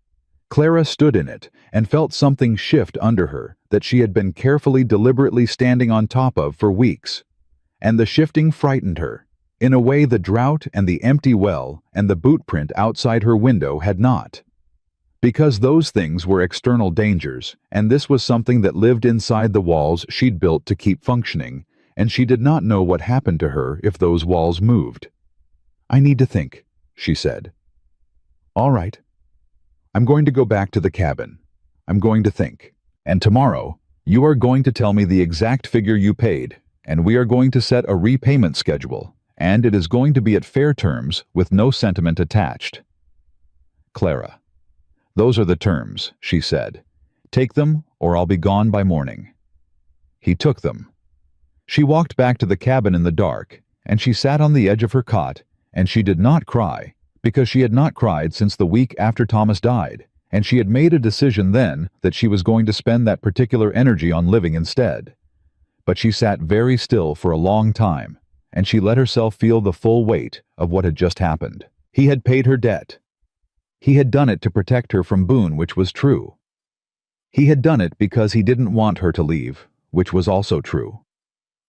Clara stood in it and felt something shift under her that she had been carefully, deliberately standing on top of for weeks. And the shifting frightened her, in a way the drought and the empty well and the boot print outside her window had not. Because those things were external dangers, and this was something that lived inside the walls she'd built to keep functioning, and she did not know what happened to her if those walls moved. "I need to think," she said. "All right. I'm going to go back to the cabin. I'm going to think. And tomorrow, you are going to tell me the exact figure you paid, and we are going to set a repayment schedule, and it is going to be at fair terms with no sentiment attached." "Clara, those are the terms," she said. "Take them, or I'll be gone by morning." He took them. She walked back to the cabin in the dark, and she sat on the edge of her cot, and she did not cry, because she had not cried since the week after Thomas died, and she had made a decision then that she was going to spend that particular energy on living instead. But she sat very still for a long time, and she let herself feel the full weight of what had just happened. He had paid her debt. He had done it to protect her from Boone, which was true. He had done it because he didn't want her to leave, which was also true.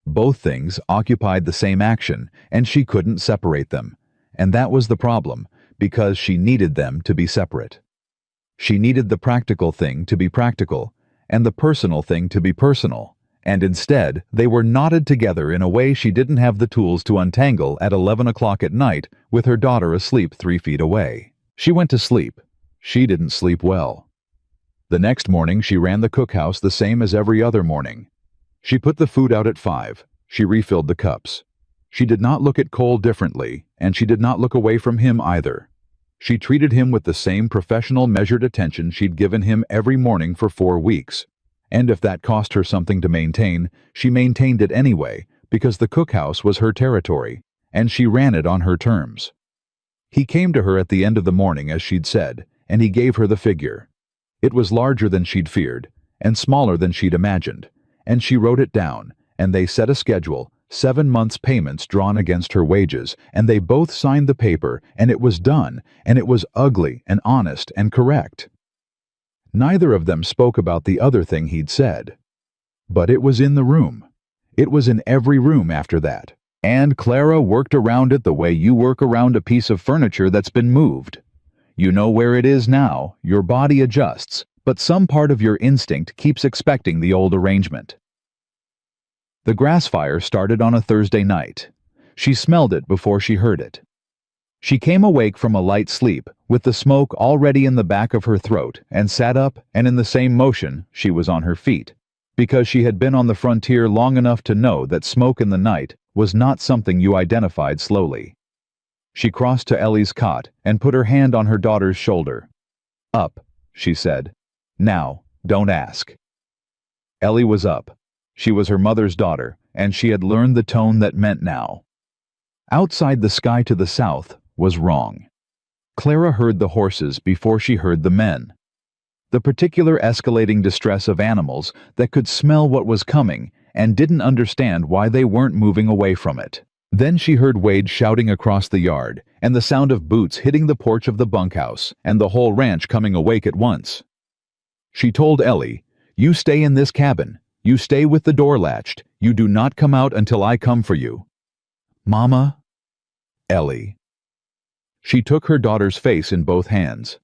Both things occupied the same action, and she couldn't separate them, and that was the problem, because she needed them to be separate. She needed the practical thing to be practical, and the personal thing to be personal, and instead they were knotted together in a way she didn't have the tools to untangle at 11 o'clock at night with her daughter asleep 3 feet away. She went to sleep. She didn't sleep well. The next morning she ran the cookhouse the same as every other morning. She put the food out at 5. She refilled the cups. She did not look at Cole differently, and she did not look away from him either. She treated him with the same professional, measured attention she'd given him every morning for 4 weeks. And if that cost her something to maintain, she maintained it anyway, because the cookhouse was her territory, and she ran it on her terms. He came to her at the end of the morning, as she'd said, and he gave her the figure. It was larger than she'd feared, and smaller than she'd imagined, and she wrote it down, and they set a schedule, 7 months' payments drawn against her wages, and they both signed the paper, and it was done, and it was ugly and honest and correct. Neither of them spoke about the other thing he'd said. But it was in the room. It was in every room after that. And Clara worked around it the way you work around a piece of furniture that's been moved. You know where it is now, your body adjusts, but some part of your instinct keeps expecting the old arrangement. The grass fire started on a Thursday night. She smelled it before she heard it. She came awake from a light sleep, with the smoke already in the back of her throat, and sat up, and in the same motion she was on her feet, because she had been on the frontier long enough to know that smoke in the night was not something you identified slowly. She crossed to Ellie's cot and put her hand on her daughter's shoulder. "Up," she said. "Now, don't ask." Ellie was up. She was her mother's daughter, and she had learned the tone that meant now. Outside, the sky to the south was wrong. Clara heard the horses before she heard the men. The particular escalating distress of animals that could smell what was coming and didn't understand why they weren't moving away from it. Then she heard Wade shouting across the yard, and the sound of boots hitting the porch of the bunkhouse, and the whole ranch coming awake at once. She told Ellie, "You stay in this cabin. You stay with the door latched. You do not come out until I come for you." "Mama?" "Ellie." She took her daughter's face in both hands.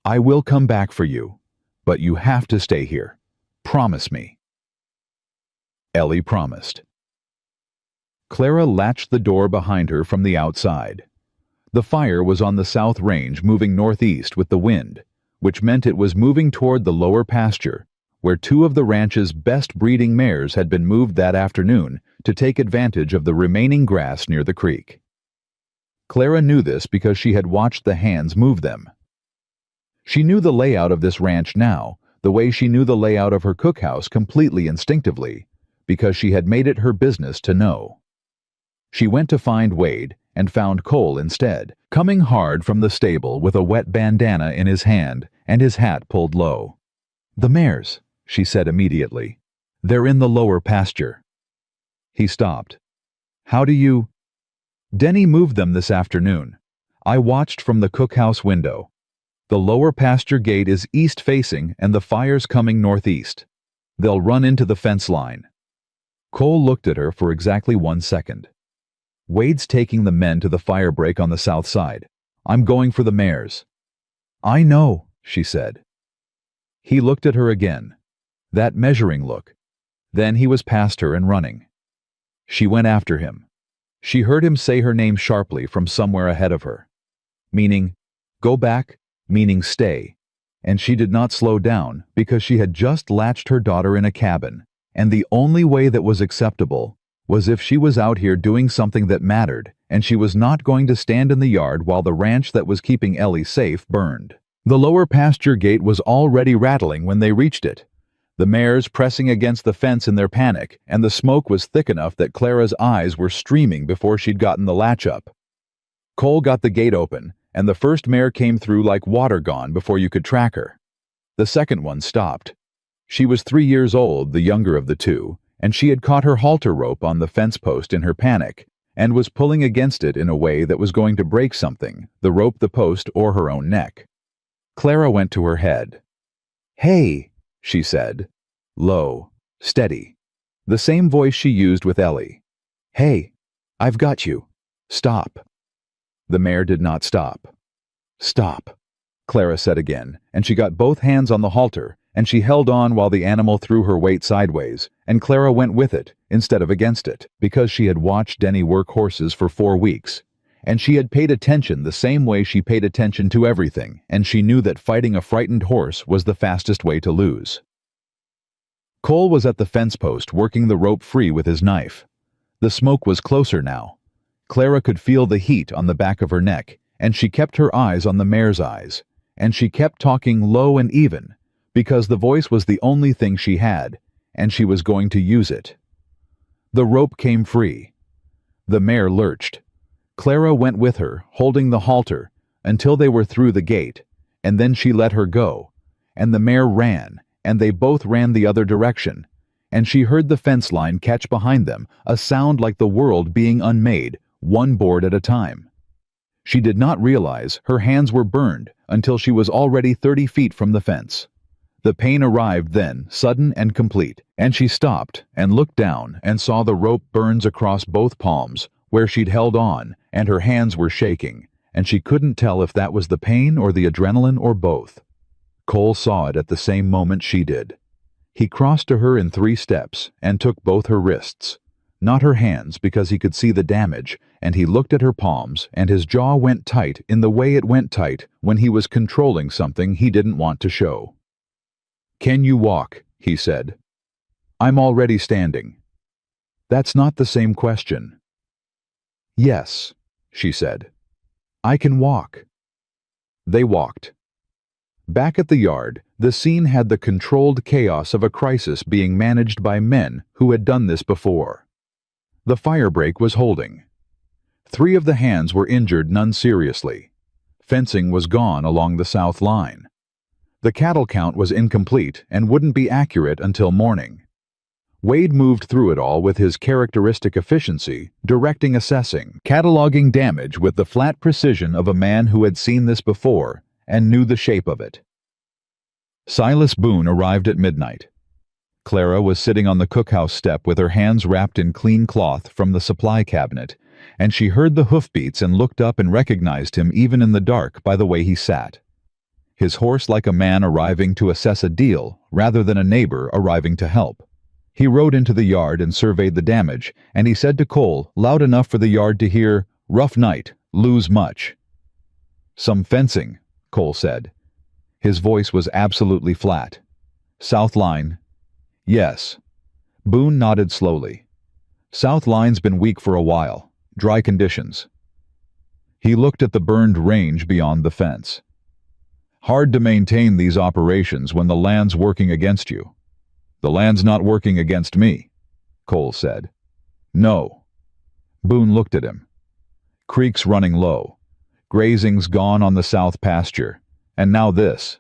"I will come back for you, but you have to stay here. Promise me." Ellie promised. Clara latched the door behind her from the outside. The fire was on the south range, moving northeast with the wind, which meant it was moving toward the lower pasture, where 2 of the ranch's best breeding mares had been moved that afternoon to take advantage of the remaining grass near the creek. Clara knew this because she had watched the hands move them. She knew the layout of this ranch now, the way she knew the layout of her cookhouse completely instinctively, because she had made it her business to know. She went to find Wade, and found Cole instead, coming hard from the stable with a wet bandana in his hand and his hat pulled low. "The mares," she said immediately. "They're in the lower pasture." He stopped. "How do you—" "Denny moved them this afternoon. I watched from the cookhouse window. The lower pasture gate is east-facing and the fire's coming northeast. They'll run into the fence line." Cole looked at her for exactly 1 second. "Wade's taking the men to the fire break on the south side. I'm going for the mares." "I know," she said. He looked at her again. That measuring look. Then he was past her and running. She went after him. She heard him say her name sharply from somewhere ahead of her. Meaning, go back, meaning stay. And she did not slow down because she had just latched her daughter in a cabin, and the only way that was acceptable was if she was out here doing something that mattered, and she was not going to stand in the yard while the ranch that was keeping Ellie safe burned. The lower pasture gate was already rattling when they reached it, the mares pressing against the fence in their panic, and the smoke was thick enough that Clara's eyes were streaming before she'd gotten the latch up. Cole got the gate open, and the first mare came through like water gone before you could track her. The second one stopped. She was 3 years old, the younger of the two, and she had caught her halter rope on the fence post in her panic, and was pulling against it in a way that was going to break something, the rope, the post, or her own neck. Clara went to her head. "Hey," she said, low, steady, the same voice she used with Ellie. "Hey, I've got you. Stop." The mare did not stop. "Stop," Clara said again, and she got both hands on the halter, and she held on while the animal threw her weight sideways, and Clara went with it instead of against it, because she had watched Denny work horses for 4 weeks, and she had paid attention the same way she paid attention to everything, and she knew that fighting a frightened horse was the fastest way to lose. Cole was at the fence post working the rope free with his knife. The smoke was closer now. Clara could feel the heat on the back of her neck, and she kept her eyes on the mare's eyes, and she kept talking low and even, because the voice was the only thing she had, and she was going to use it. The rope came free. The mare lurched. Clara went with her, holding the halter, until they were through the gate, and then she let her go, and the mare ran, and they both ran the other direction, and she heard the fence line catch behind them, a sound like the world being unmade, one board at a time. She did not realize her hands were burned until she was already 30 feet from the fence. The pain arrived then, sudden and complete, and she stopped and looked down and saw the rope burns across both palms, where she'd held on, and her hands were shaking, and she couldn't tell if that was the pain or the adrenaline or both. Cole saw it at the same moment she did. He crossed to her in 3 steps and took both her wrists, not her hands because he could see the damage, and he looked at her palms, and his jaw went tight in the way it went tight when he was controlling something he didn't want to show. "Can you walk?" he said. "I'm already standing." "That's not the same question." "Yes," she said. "I can walk." They walked. Back at the yard, the scene had the controlled chaos of a crisis being managed by men who had done this before. The firebreak was holding. 3 of the hands were injured, none seriously. Fencing was gone along the south line. The cattle count was incomplete and wouldn't be accurate until morning. Wade moved through it all with his characteristic efficiency, directing, assessing, cataloging damage with the flat precision of a man who had seen this before and knew the shape of it. Silas Boone arrived at midnight. Clara was sitting on the cookhouse step with her hands wrapped in clean cloth from the supply cabinet, and she heard the hoofbeats and looked up and recognized him even in the dark by the way he sat. His horse like a man arriving to assess a deal rather than a neighbor arriving to help. He rode into the yard and surveyed the damage, and he said to Cole, loud enough for the yard to hear, "Rough night, lose much." "Some fencing," Cole said. His voice was absolutely flat. "South line?" "Yes." Boone nodded slowly. "South line's been weak for a while. Dry conditions." He looked at the burned range beyond the fence. "Hard to maintain these operations when the land's working against you." "The land's not working against me," Cole said. "No." Boone looked at him. "Creek's running low. Grazing's gone on the south pasture. And now this."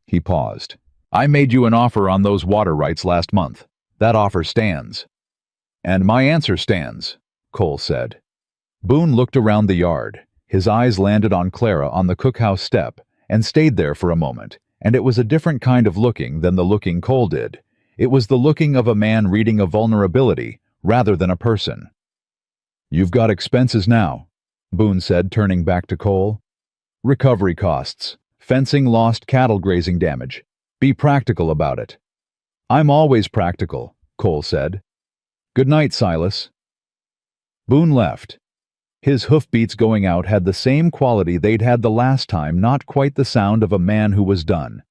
He paused. "I made you an offer on those water rights last month. That offer stands." "And my answer stands," Cole said. Boone looked around the yard. His eyes landed on Clara on the cookhouse step and stayed there for a moment, and it was a different kind of looking than the looking Cole did. It was the looking of a man reading a vulnerability rather than a person. "You've got expenses now," Boone said, turning back to Cole. "Recovery costs, fencing lost cattle grazing damage. Be practical about it." "I'm always practical," Cole said. "Good night, Silas." Boone left. His hoofbeats going out had the same quality they'd had the last time, not quite the sound of a man who was done.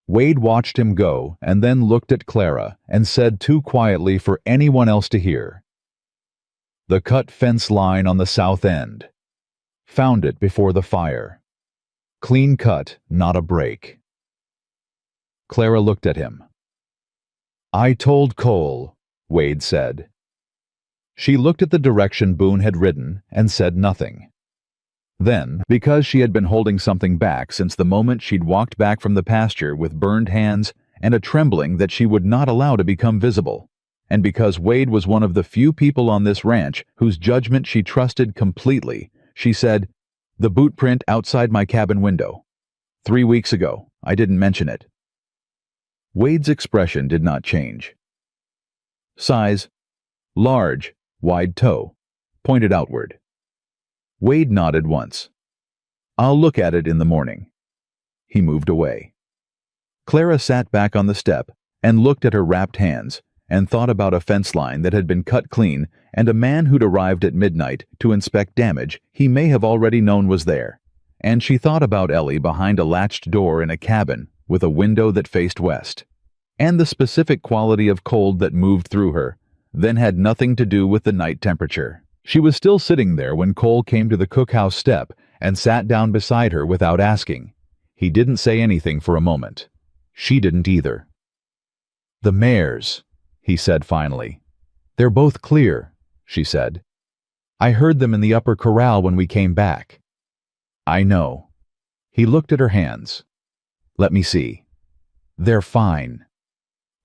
Wade watched him go and then looked at Clara and said too quietly for anyone else to hear, "The cut fence line on the south end. Found it before the fire. Clean cut, not a break." Clara looked at him. "I told Cole," Wade said. She looked at the direction Boone had ridden and said nothing. Then, because she had been holding something back since the moment she'd walked back from the pasture with burned hands and a trembling that she would not allow to become visible, and because Wade was one of the few people on this ranch whose judgment she trusted completely, she said, "The boot print outside my cabin window. 3 weeks ago. I didn't mention it." Wade's expression did not change. "Size, large, wide toe, pointed outward." Wade nodded once. "I'll look at it in the morning." He moved away. Clara sat back on the step and looked at her wrapped hands and thought about a fence line that had been cut clean and a man who'd arrived at midnight to inspect damage he may have already known was there. And she thought about Ellie behind a latched door in a cabin with a window that faced west. And the specific quality of cold that moved through her then had nothing to do with the night temperature. She was still sitting there when Cole came to the cookhouse step and sat down beside her without asking. He didn't say anything for a moment. She didn't either. "The mares," he said finally. "They're both clear," she said. "I heard them in the upper corral when we came back." "I know." He looked at her hands. "Let me see. They're fine."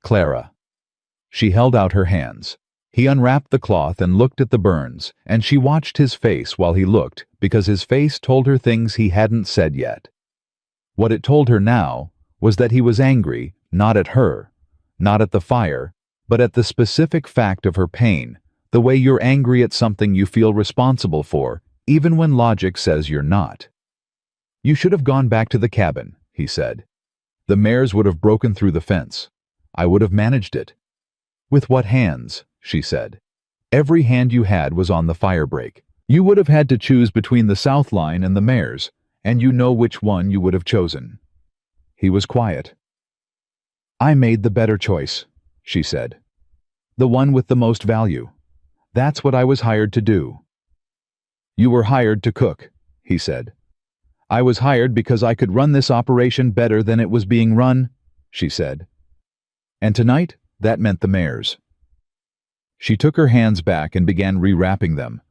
"Clara." She held out her hands. He unwrapped the cloth and looked at the burns, and she watched his face while he looked, because his face told her things he hadn't said yet. What it told her now was that he was angry, not at her, not at the fire, but at the specific fact of her pain, the way you're angry at something you feel responsible for, even when logic says you're not. "You should have gone back to the cabin," he said. "The mares would have broken through the fence. I would have managed it." "With what hands?" she said. "Every hand you had was on the fire break. You would have had to choose between the south line and the mares, and you know which one you would have chosen." He was quiet. "I made the better choice," she said. "The one with the most value. That's what I was hired to do." "You were hired to cook," he said. "I was hired because I could run this operation better than it was being run," she said. "And tonight, that meant the mares." She took her hands back and began rewrapping them.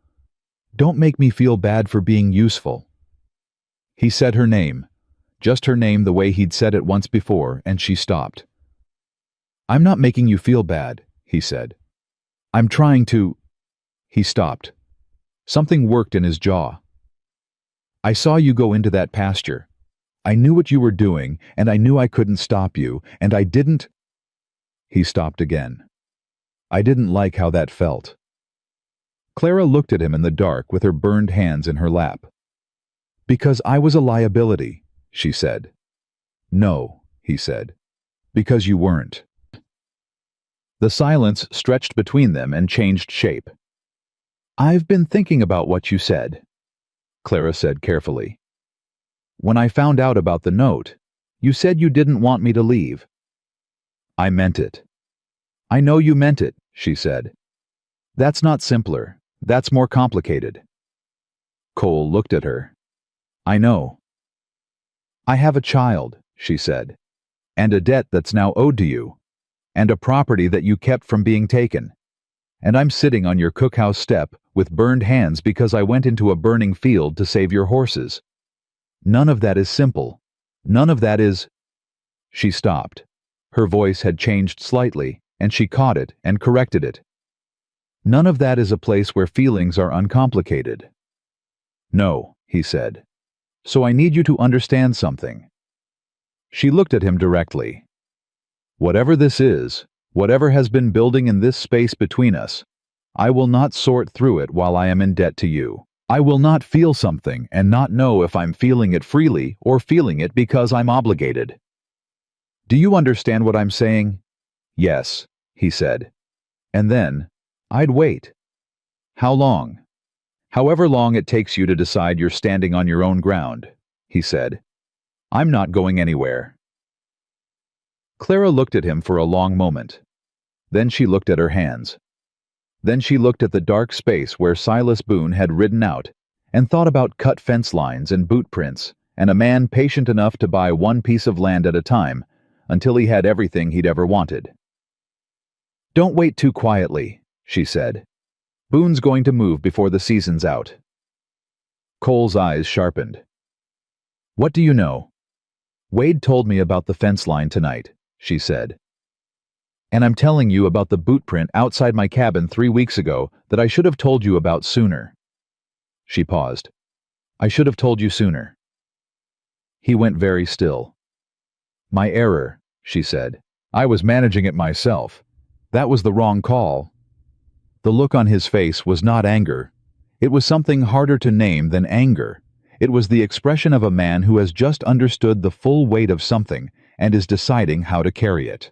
"Don't make me feel bad for being useful." He said her name, just her name the way he'd said it once before, and she stopped. "I'm not making you feel bad," he said. "I'm trying to—" He stopped. Something worked in his jaw. "I saw you go into that pasture. I knew what you were doing, and I knew I couldn't stop you, and I didn't—" He stopped again. "I didn't like how that felt." Clara looked at him in the dark with her burned hands in her lap. "Because I was a liability," she said. "No," he said. "Because you weren't." The silence stretched between them and changed shape. "I've been thinking about what you said," Clara said carefully. "When I found out about the note, you said you didn't want me to leave." "I meant it." "I know you meant it," she said. "That's not simpler. That's more complicated." Cole looked at her. "I know." "I have a child," she said, "and a debt that's now owed to you, and a property that you kept from being taken. And I'm sitting on your cookhouse step with burned hands because I went into a burning field to save your horses. None of that is simple. None of that is—" She stopped. Her voice had changed slightly, and she caught it and corrected it. "None of that is a place where feelings are uncomplicated." "No," he said. "So I need you to understand something." She looked at him directly. "Whatever this is, Whatever has been building in this space between us, I will not sort through it while I am in debt to you. I will not feel something and not know if I'm feeling it freely or feeling it because I'm obligated. Do you understand what I'm saying? Yes, he said. And then, I'd wait. How long? However long it takes you to decide you're standing on your own ground, he said. I'm not going anywhere. Clara looked at him for a long moment. Then she looked at her hands. Then she looked at the dark space where Silas Boone had ridden out and thought about cut fence lines and boot prints and a man patient enough to buy one piece of land at a time until he had everything he'd ever wanted. Don't wait too quietly, she said. Boone's going to move before the season's out. Cole's eyes sharpened. What do you know? Wade told me about the fence line tonight, she said. And I'm telling you about the boot print outside my cabin 3 weeks ago that I should have told you about sooner. She paused. I should have told you sooner. He went very still. My error, she said. I was managing it myself. That was the wrong call. The look on his face was not anger. It was something harder to name than anger. It was the expression of a man who has just understood the full weight of something and is deciding how to carry it.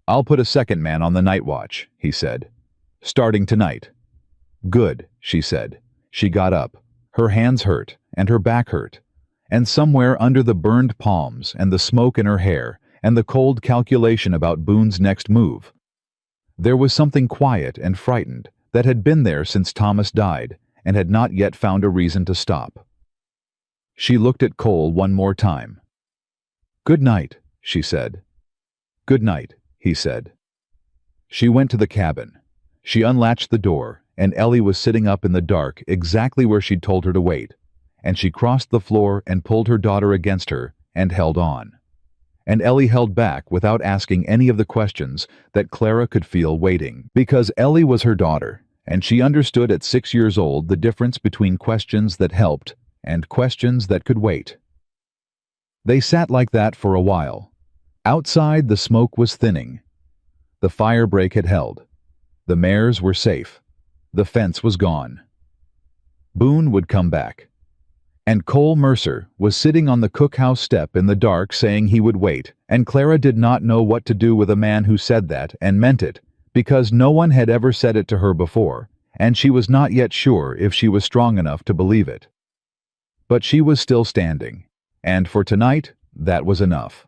I'll put a second man on the night watch, he said. Starting tonight. Good, she said. She got up. Her hands hurt, and her back hurt. And somewhere under the burned palms and the smoke in her hair and the cold calculation about Boone's next move, there was something quiet and frightened that had been there since Thomas died and had not yet found a reason to stop. She looked at Cole one more time. Good night, she said. Good night, he said. She went to the cabin. She unlatched the door, and Ellie was sitting up in the dark exactly where she'd told her to wait, and she crossed the floor and pulled her daughter against her and held on. And Ellie held back without asking any of the questions that Clara could feel waiting, because Ellie was her daughter, and she understood at 6 years old the difference between questions that helped and questions that could wait. They sat like that for a while. Outside, the smoke was thinning. The fire break had held. The mares were safe. The fence was gone. Boone would come back. And Cole Mercer was sitting on the cookhouse step in the dark saying he would wait, and Clara did not know what to do with a man who said that and meant it, because no one had ever said it to her before, and she was not yet sure if she was strong enough to believe it. But she was still standing, and for tonight, that was enough.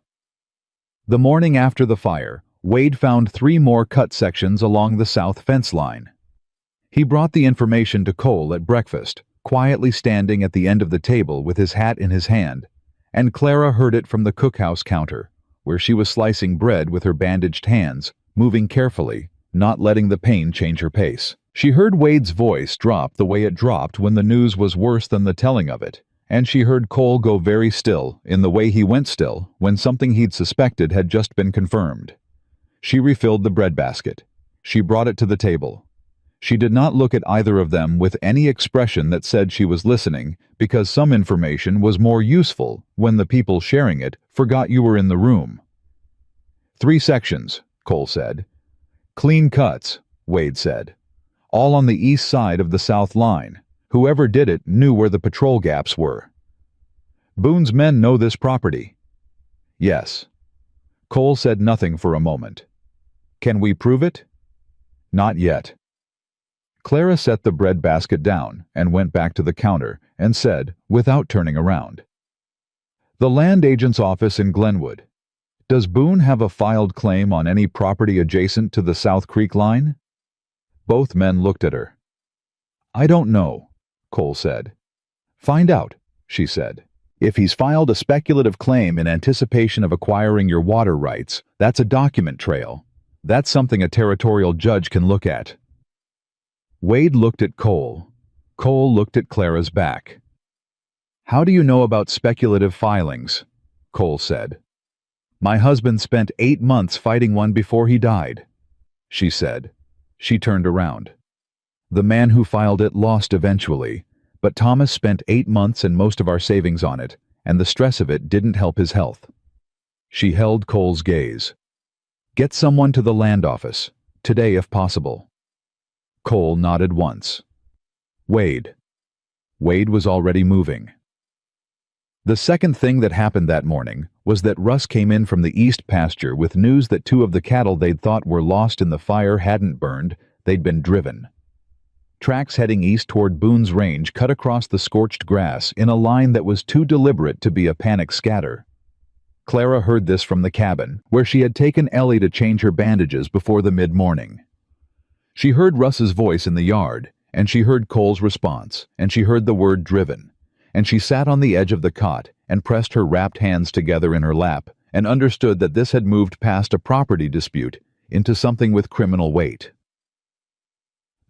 The morning after the fire, Wade found 3 more cut sections along the south fence line. He brought the information to Cole at breakfast, quietly standing at the end of the table with his hat in his hand, and Clara heard it from the cookhouse counter, where she was slicing bread with her bandaged hands, moving carefully, not letting the pain change her pace. She heard Wade's voice drop the way it dropped when the news was worse than the telling of it, and she heard Cole go very still in the way he went still when something he'd suspected had just been confirmed. She refilled the breadbasket. She brought it to the table. She did not look at either of them with any expression that said she was listening, because some information was more useful when the people sharing it forgot you were in the room. 3 sections, Cole said. Clean cuts, Wade said. All on the east side of the south line. Whoever did it knew where the patrol gaps were. Boone's men know this property. Yes. Cole said nothing for a moment. Can we prove it? Not yet. Clara set the bread basket down and went back to the counter and said, without turning around, The land agent's office in Glenwood. Does Boone have a filed claim on any property adjacent to the South Creek line? Both men looked at her. I don't know, Cole said. Find out, she said. If he's filed a speculative claim in anticipation of acquiring your water rights, that's a document trail. That's something a territorial judge can look at. Wade looked at Cole. Cole looked at Clara's back. How do you know about speculative filings? Cole said. My husband spent 8 months fighting one before he died, she said. She turned around. The man who filed it lost eventually, but Thomas spent 8 months and most of our savings on it, and the stress of it didn't help his health. She held Cole's gaze. Get someone to the land office. Today if possible. Cole nodded once. Wade. Wade was already moving. The second thing that happened that morning was that Russ came in from the east pasture with news that 2 of the cattle they'd thought were lost in the fire hadn't burned, they'd been driven. Tracks heading east toward Boone's Range cut across the scorched grass in a line that was too deliberate to be a panic scatter. Clara heard this from the cabin, where she had taken Ellie to change her bandages before the mid-morning. She heard Russ's voice in the yard, and she heard Cole's response, and she heard the word driven, and she sat on the edge of the cot and pressed her wrapped hands together in her lap and understood that this had moved past a property dispute into something with criminal weight.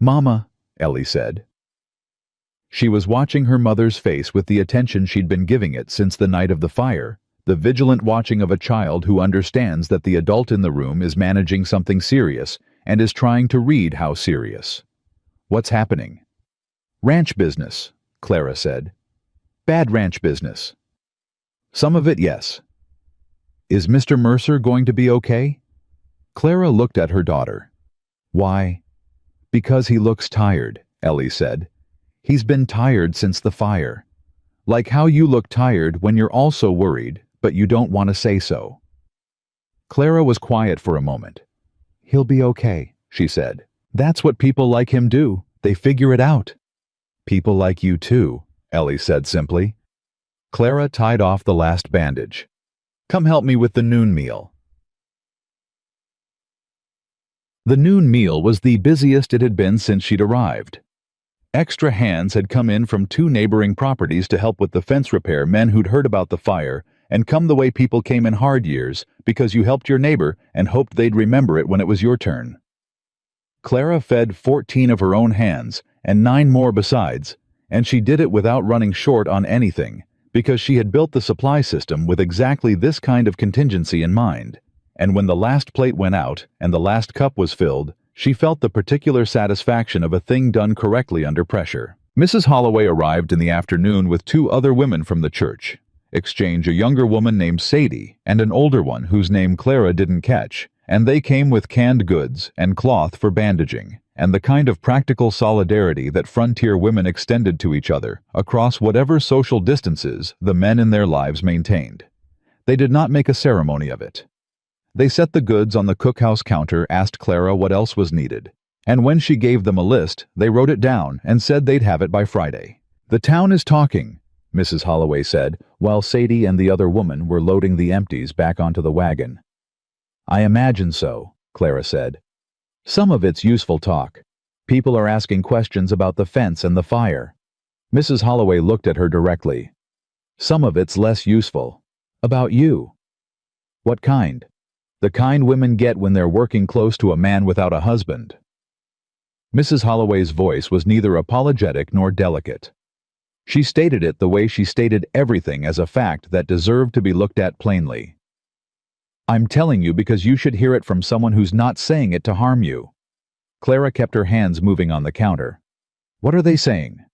"Mama," Ellie said. She was watching her mother's face with the attention she'd been giving it since the night of the fire, the vigilant watching of a child who understands that the adult in the room is managing something serious and is trying to read how serious. "What's happening?" "Ranch business," Clara said. "Bad ranch business." "Some of it, yes." "Is Mr. Mercer going to be okay?" Clara looked at her daughter. "Why?" "Because he looks tired," Ellie said. "He's been tired since the fire. Like how you look tired when you're also worried, but you don't want to say so." Clara was quiet for a moment. "He'll be okay," she said. "That's what people like him do. They figure it out." "People like you too," Ellie said simply. Clara tied off the last bandage. "Come help me with the noon meal." The noon meal was the busiest it had been since she'd arrived. Extra hands had come in from 2 neighboring properties to help with the fence repair, men who'd heard about the fire and come the way people came in hard years because you helped your neighbor and hoped they'd remember it when it was your turn. Clara fed 14 of her own hands and 9 more besides, and she did it without running short on anything because she had built the supply system with exactly this kind of contingency in mind. And when the last plate went out and the last cup was filled, she felt the particular satisfaction of a thing done correctly under pressure. Mrs. Holloway arrived in the afternoon with 2 other women from the church. Exchange, a younger woman named Sadie and an older one whose name Clara didn't catch, and they came with canned goods and cloth for bandaging, and the kind of practical solidarity that frontier women extended to each other across whatever social distances the men in their lives maintained. They did not make a ceremony of it. They set the goods on the cookhouse counter, asked Clara what else was needed, and when she gave them a list, they wrote it down and said they'd have it by Friday. "The town is talking," Mrs. Holloway said, while Sadie and the other woman were loading the empties back onto the wagon. "I imagine so," Clara said. "Some of it's useful talk. People are asking questions about the fence and the fire." Mrs. Holloway looked at her directly. "Some of it's less useful. About you." "What kind?" "The kind women get when they're working close to a man without a husband." Mrs. Holloway's voice was neither apologetic nor delicate. She stated it the way she stated everything as a fact that deserved to be looked at plainly. "I'm telling you because you should hear it from someone who's not saying it to harm you." Clara kept her hands moving on the counter. "What are they saying?"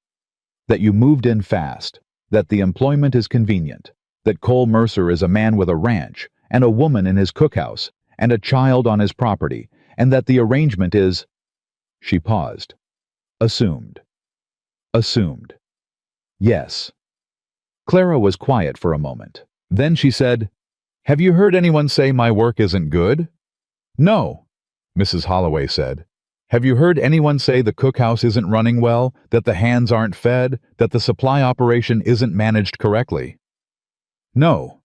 "That you moved in fast, that the employment is convenient, that Cole Mercer is a man with a ranch, and a woman in his cookhouse, and a child on his property, and that the arrangement is—" She paused. "Assumed." "Assumed." "Yes." Clara was quiet for a moment. Then she said, "Have you heard anyone say my work isn't good?" "No," Mrs. Holloway said. "Have you heard anyone say the cookhouse isn't running well, that the hands aren't fed, that the supply operation isn't managed correctly?" "No."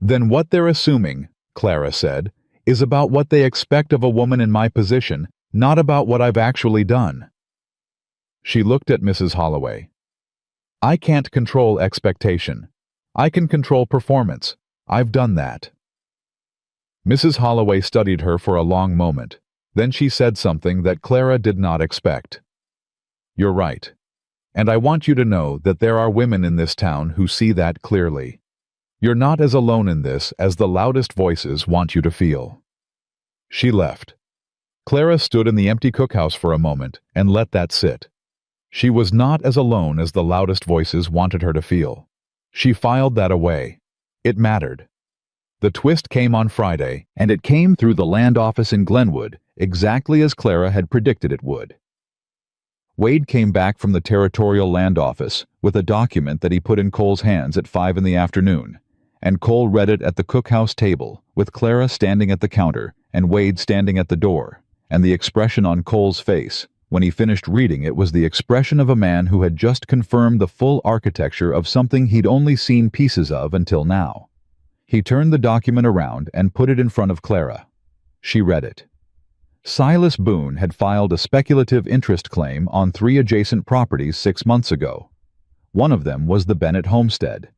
"Then what they're assuming," Clara said, "is about what they expect of a woman in my position, not about what I've actually done." She looked at Mrs. Holloway. "I can't control expectation. I can control performance. I've done that." Mrs. Holloway studied her for a long moment. Then she said something that Clara did not expect. "You're right. And I want you to know that there are women in this town who see that clearly. You're not as alone in this as the loudest voices want you to feel." She left. Clara stood in the empty cookhouse for a moment and let that sit. She was not as alone as the loudest voices wanted her to feel. She filed that away. It mattered. The twist came on Friday, and it came through the land office in Glenwood, exactly as Clara had predicted it would. Wade came back from the territorial land office with a document that he put in Cole's hands at 5 in the afternoon, and Cole read it at the cookhouse table, with Clara standing at the counter and Wade standing at the door, and the expression on Cole's face when he finished reading it was the expression of a man who had just confirmed the full architecture of something he'd only seen pieces of until now. He turned the document around and put it in front of Clara. She read it. Silas Boone had filed a speculative interest claim on 3 adjacent properties 6 months ago. One of them was the Bennett homestead.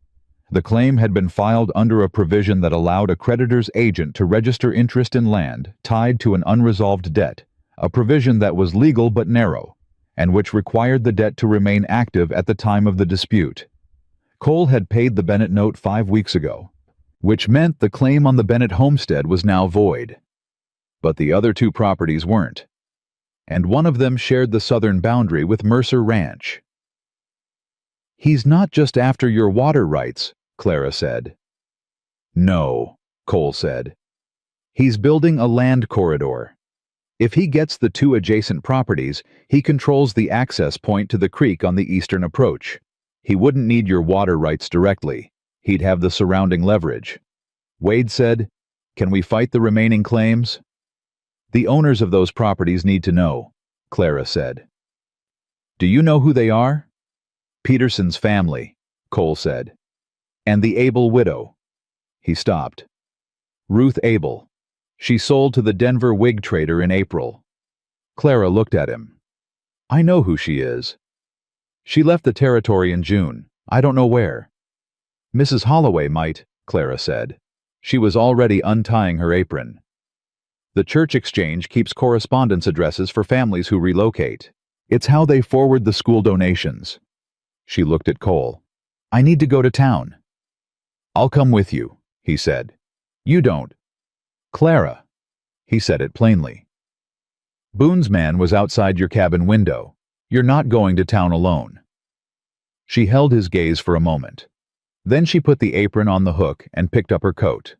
The claim had been filed under a provision that allowed a creditor's agent to register interest in land tied to an unresolved debt, a provision that was legal but narrow, and which required the debt to remain active at the time of the dispute. Cole had paid the Bennett note 5 weeks ago, which meant the claim on the Bennett homestead was now void. But the other 2 properties weren't, and one of them shared the southern boundary with Mercer Ranch. "He's not just after your water rights," Clara said. "No," Cole said. "He's building a land corridor. If he gets the 2 adjacent properties, he controls the access point to the creek on the eastern approach. He wouldn't need your water rights directly. He'd have the surrounding leverage." Wade said, "Can we fight the remaining claims?" "The owners of those properties need to know," Clara said. "Do you know who they are?" "Peterson's family," Cole said. "And the Abel widow." He stopped. "Ruth Abel. She sold to the Denver wig trader in April." Clara looked at him. "I know who she is. She left the territory in June. I don't know where." "Mrs. Holloway might," Clara said. She was already untying her apron. "The church exchange keeps correspondence addresses for families who relocate. It's how they forward the school donations." She looked at Cole. "I need to go to town." "I'll come with you," he said. "You don't." "Clara." He said it plainly. "Boone's man was outside your cabin window. You're not going to town alone." She held his gaze for a moment. Then she put the apron on the hook and picked up her coat.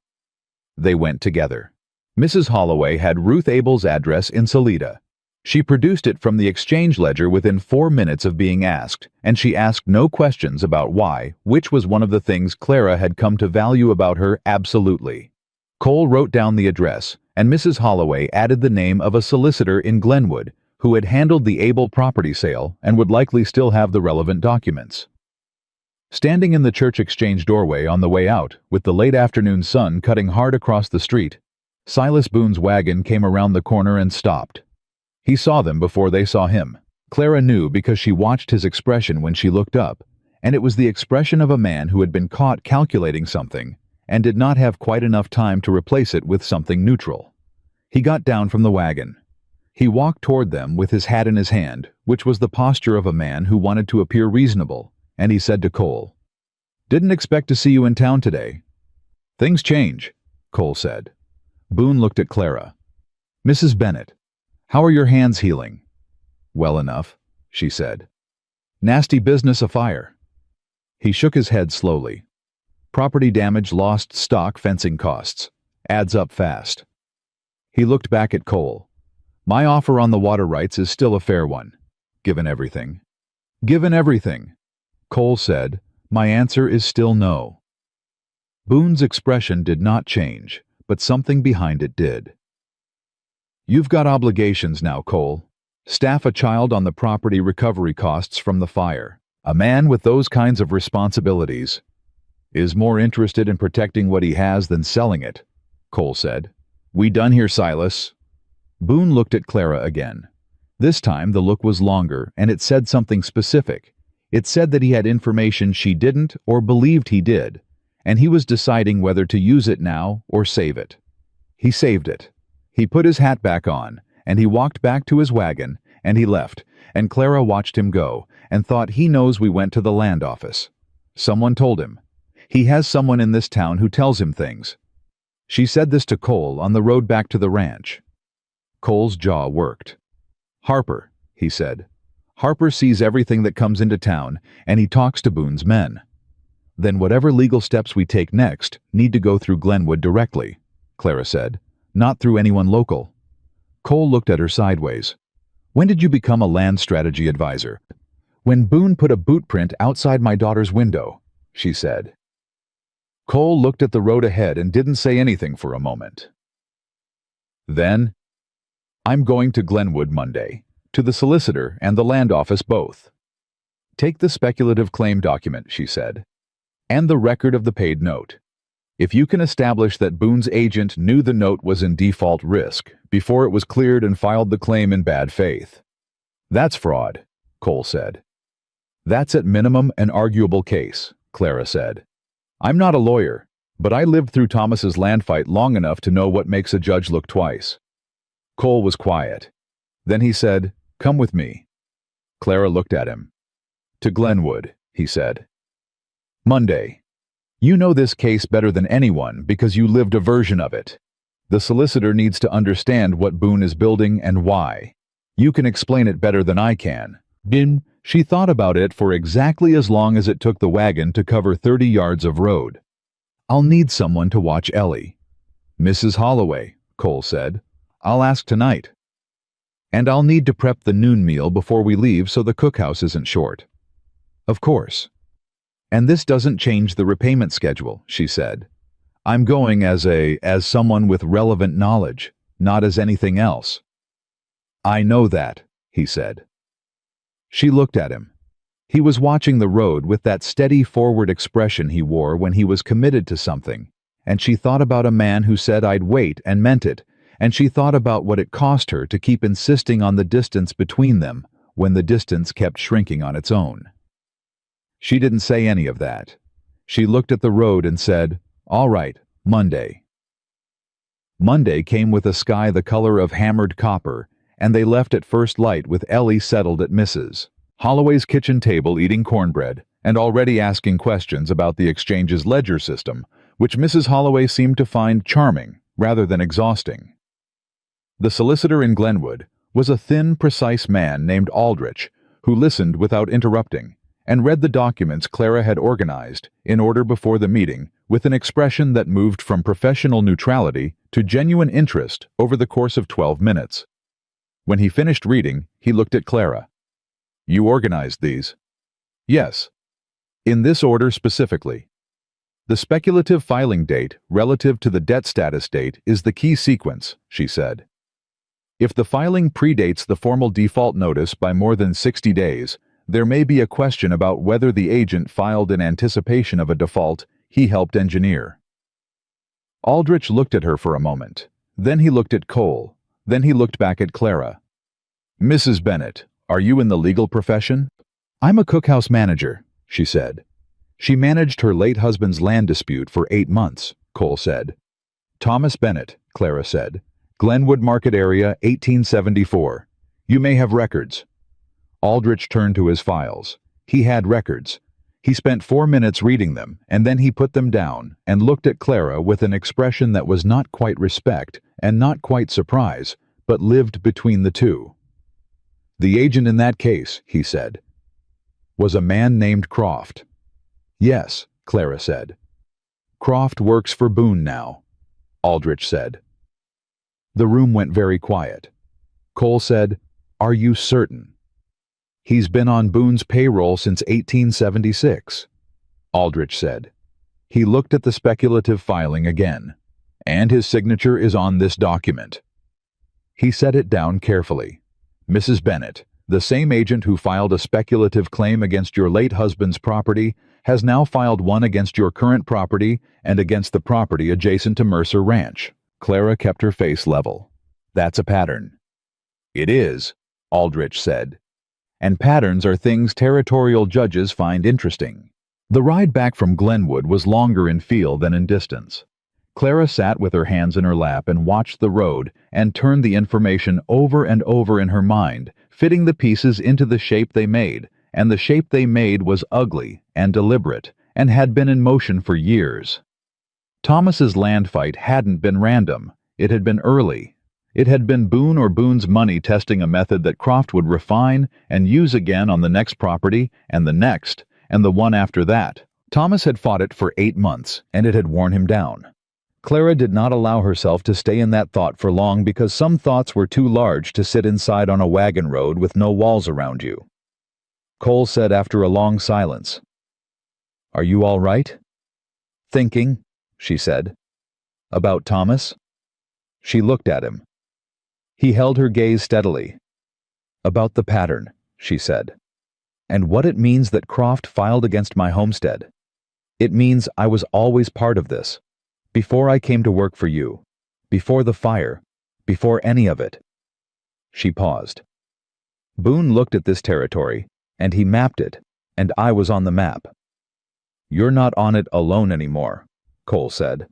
They went together. Mrs. Holloway had Ruth Abel's address in Salida. She produced it from the exchange ledger within 4 minutes of being asked, and she asked no questions about why, which was one of the things Clara had come to value about her absolutely. Cole wrote down the address, and Mrs. Holloway added the name of a solicitor in Glenwood who had handled the Abel property sale and would likely still have the relevant documents. Standing in the church exchange doorway on the way out, with the late afternoon sun cutting hard across the street, Silas Boone's wagon came around the corner and stopped. He saw them before they saw him. Clara knew because she watched his expression when she looked up, and it was the expression of a man who had been caught calculating something and did not have quite enough time to replace it with something neutral. He got down from the wagon. He walked toward them with his hat in his hand, which was the posture of a man who wanted to appear reasonable, and he said to Cole, "Didn't expect to see you in town today." "Things change," Cole said. Boone looked at Clara. "Mrs. Bennett, how are your hands healing?" "Well enough," she said. "Nasty business afire." He shook his head slowly. "Property damage, lost stock, fencing costs. Adds up fast." He looked back at Cole. "My offer on the water rights is still a fair one, given everything." "Given everything," Cole said. "My answer is still no." Boone's expression did not change, but something behind it did. "You've got obligations now, Cole. Staff a child on the property recovery costs from the fire. A man with those kinds of responsibilities is more interested in protecting what he has than selling it," Cole said. "We done here, Silas?" Boone looked at Clara again. This time the look was longer, and it said something specific. It said that he had information she didn't or believed he did, and he was deciding whether to use it now or save it. He saved it. He put his hat back on, and he walked back to his wagon, and he left, and Clara watched him go, and thought he knows we went to the land office. Someone told him. He has someone in this town who tells him things. She said this to Cole on the road back to the ranch. Cole's jaw worked. "Harper," he said. "Harper sees everything that comes into town, and he talks to Boone's men. Then whatever legal steps we take next need to go through Glenwood directly, Clara said, not through anyone local. Cole looked at her sideways. When did you become a land strategy advisor? When Boone put a boot print outside my daughter's window, she said. Cole looked at the road ahead and didn't say anything for a moment. Then, I'm going to Glenwood Monday, to the solicitor and the land office both. Take the speculative claim document, she said, and the record of the paid note. If you can establish that Boone's agent knew the note was in default risk before it was cleared and filed the claim in bad faith. That's fraud, Cole said. That's at minimum an arguable case, Clara said. I'm not a lawyer, but I lived through Thomas's land fight long enough to know what makes a judge look twice. Cole was quiet. Then he said, "Come with me." Clara looked at him. "To Glenwood," he said. "Monday. You know this case better than anyone because you lived a version of it. The solicitor needs to understand what Boone is building and why. You can explain it better than I can." Then she thought about it for exactly as long as it took the wagon to cover 30 yards of road. "I'll need someone to watch Ellie." "Mrs. Holloway," Cole said. "I'll ask tonight. And I'll need to prep the noon meal before we leave so the cookhouse isn't short." "Of course." "And this doesn't change the repayment schedule," she said. "I'm going as someone with relevant knowledge, not as anything else." "I know that," he said. She looked at him. He was watching the road with that steady forward expression he wore when he was committed to something, and she thought about a man who said "I'd wait" and meant it, and she thought about what it cost her to keep insisting on the distance between them when the distance kept shrinking on its own. She didn't say any of that. She looked at the road and said, "All right, Monday." Monday came with a sky the color of hammered copper, and they left at first light with Ellie settled at Mrs. Holloway's kitchen table eating cornbread and already asking questions about the exchange's ledger system, which Mrs. Holloway seemed to find charming rather than exhausting. The solicitor in Glenwood was a thin, precise man named Aldrich, who listened without interrupting and read the documents Clara had organized in order before the meeting with an expression that moved from professional neutrality to genuine interest over the course of 12 minutes. When he finished reading, he looked at Clara. "You organized these?" "Yes." "In this order specifically?" "The speculative filing date relative to the debt status date is the key sequence," she said. "If the filing predates the formal default notice by more than 60 days, there may be a question about whether the agent filed in anticipation of a default he helped engineer." Aldrich looked at her for a moment. Then he looked at Cole. Then he looked back at Clara. "Mrs. Bennett, are you in the legal profession?" "I'm a cookhouse manager," she said. "She managed her late husband's land dispute for 8 months, Cole said. "Thomas Bennett," Clara said. "Glenwood Market Area, 1874. You may have records." Aldrich turned to his files. He had records. He spent 4 minutes reading them, and then he put them down and looked at Clara with an expression that was not quite respect and not quite surprise, but lived between the two. "The agent in that case," he said, "was a man named Croft." "Yes," Clara said. "Croft works for Boone now," Aldrich said. The room went very quiet. Cole said, "Are you certain?" "He's been on Boone's payroll since 1876, Aldrich said. He looked at the speculative filing again. "And his signature is on this document." He set it down carefully. "Mrs. Bennett, the same agent who filed a speculative claim against your late husband's property has now filed one against your current property and against the property adjacent to Mercer Ranch." Clara kept her face level. "That's a pattern." "It is," Aldrich said. "And patterns are things territorial judges find interesting." The ride back from Glenwood was longer in feel than in distance. Clara sat with her hands in her lap and watched the road and turned the information over and over in her mind, fitting the pieces into the shape they made, and the shape they made was ugly and deliberate and had been in motion for years. Thomas's land fight hadn't been random. It had been early. It had been Boone or Boone's money testing a method that Croft would refine and use again on the next property and the next and the one after that, Thomas had fought it for 8 months, and it had worn him down. Clara did not allow herself to stay in that thought for long because some thoughts were too large to sit inside on a wagon road with no walls around you. Cole said after a long silence, "Are you all right?" "Thinking," she said. "About Thomas?" She looked at him. He held her gaze steadily. "About the pattern," she said. "And what it means that Croft filed against my homestead. It means I was always part of this. Before I came to work for you. Before the fire. Before any of it." She paused. "Boone looked at this territory, and he mapped it, and I was on the map." "You're not on it alone anymore," Cole said.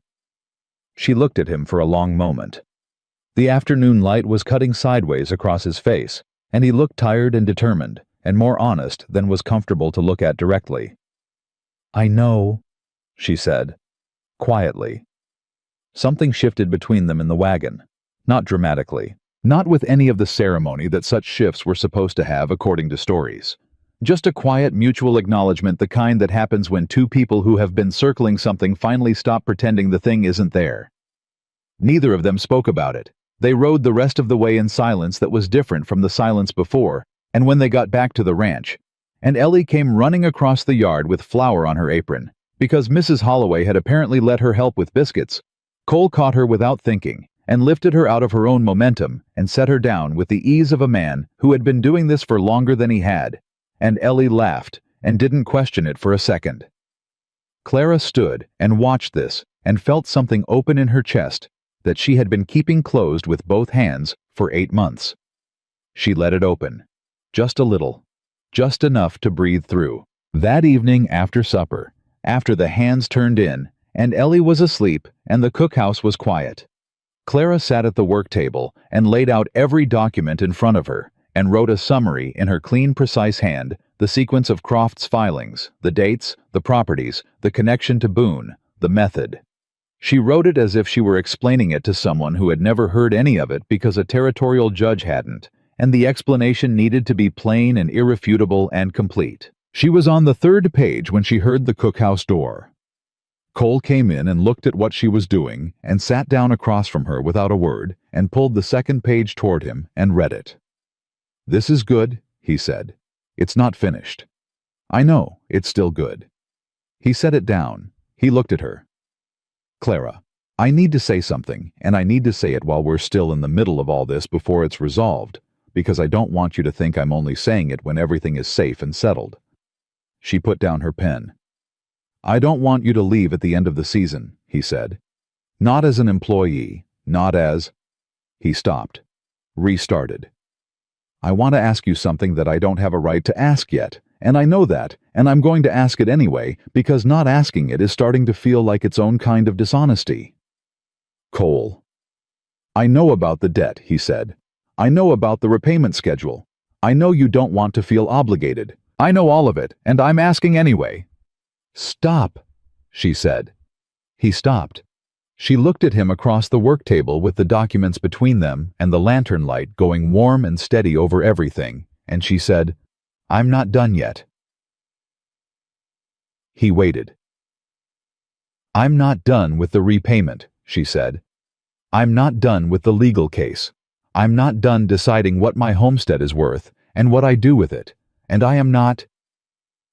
She looked at him for a long moment. The afternoon light was cutting sideways across his face, and he looked tired and determined, and more honest than was comfortable to look at directly. "I know," she said, quietly. Something shifted between them in the wagon, not dramatically, not with any of the ceremony that such shifts were supposed to have according to stories. Just a quiet mutual acknowledgement, the kind that happens when two people who have been circling something finally stop pretending the thing isn't there. Neither of them spoke about it. They rode the rest of the way in silence that was different from the silence before, and when they got back to the ranch, and Ellie came running across the yard with flour on her apron, because Mrs. Holloway had apparently let her help with biscuits, Cole caught her without thinking, and lifted her out of her own momentum and set her down with the ease of a man who had been doing this for longer than he had, and Ellie laughed and didn't question it for a second. Clara stood and watched this and felt something open in her chest that she had been keeping closed with both hands for 8 months. She let it open, just a little, just enough to breathe through. That evening after supper, after the hands turned in, and Ellie was asleep and the cookhouse was quiet, Clara sat at the work table and laid out every document in front of her and wrote a summary in her clean, precise hand, the sequence of Croft's filings, the dates, the properties, the connection to Boone, the method. She wrote it as if she were explaining it to someone who had never heard any of it because a territorial judge hadn't, and the explanation needed to be plain and irrefutable and complete. She was on the 3rd page when she heard the cookhouse door. Cole came in and looked at what she was doing and sat down across from her without a word and pulled the 2nd page toward him and read it. "This is good," he said. "It's not finished." "I know, it's still good." He set it down. He looked at her. "Clara, I need to say something, and I need to say it while we're still in the middle of all this before it's resolved, because I don't want you to think I'm only saying it when everything is safe and settled." She put down her pen. "I don't want you to leave at the end of the season," he said. "Not as an employee, not as—" He stopped, restarted. "I want to ask you something that I don't have a right to ask yet, and I know that, and I'm going to ask it anyway, because not asking it is starting to feel like its own kind of dishonesty." Cole. "I know about the debt," he said. "I know about the repayment schedule. I know you don't want to feel obligated. I know all of it, and I'm asking anyway." "Stop," she said. He stopped. She looked at him across the work table with the documents between them and the lantern light going warm and steady over everything, and she said, "I'm not done yet." He waited. "I'm not done with the repayment," she said. "I'm not done with the legal case. I'm not done deciding what my homestead is worth and what I do with it, and I am not—"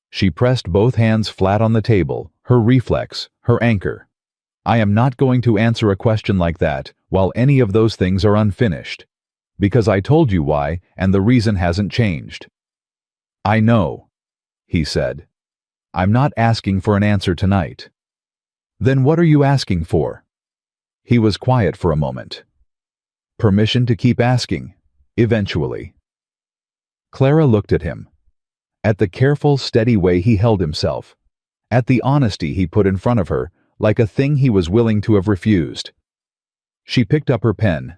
She pressed both hands flat on the table, her reflex, her anchor. "I am not going to answer a question like that while any of those things are unfinished, because I told you why and the reason hasn't changed." "I know," he said. "I'm not asking for an answer tonight." "Then what are you asking for?" He was quiet for a moment. "Permission to keep asking, eventually." Clara looked at him. At the careful, steady way he held himself. At the honesty he put in front of her, like a thing he was willing to have refused. She picked up her pen.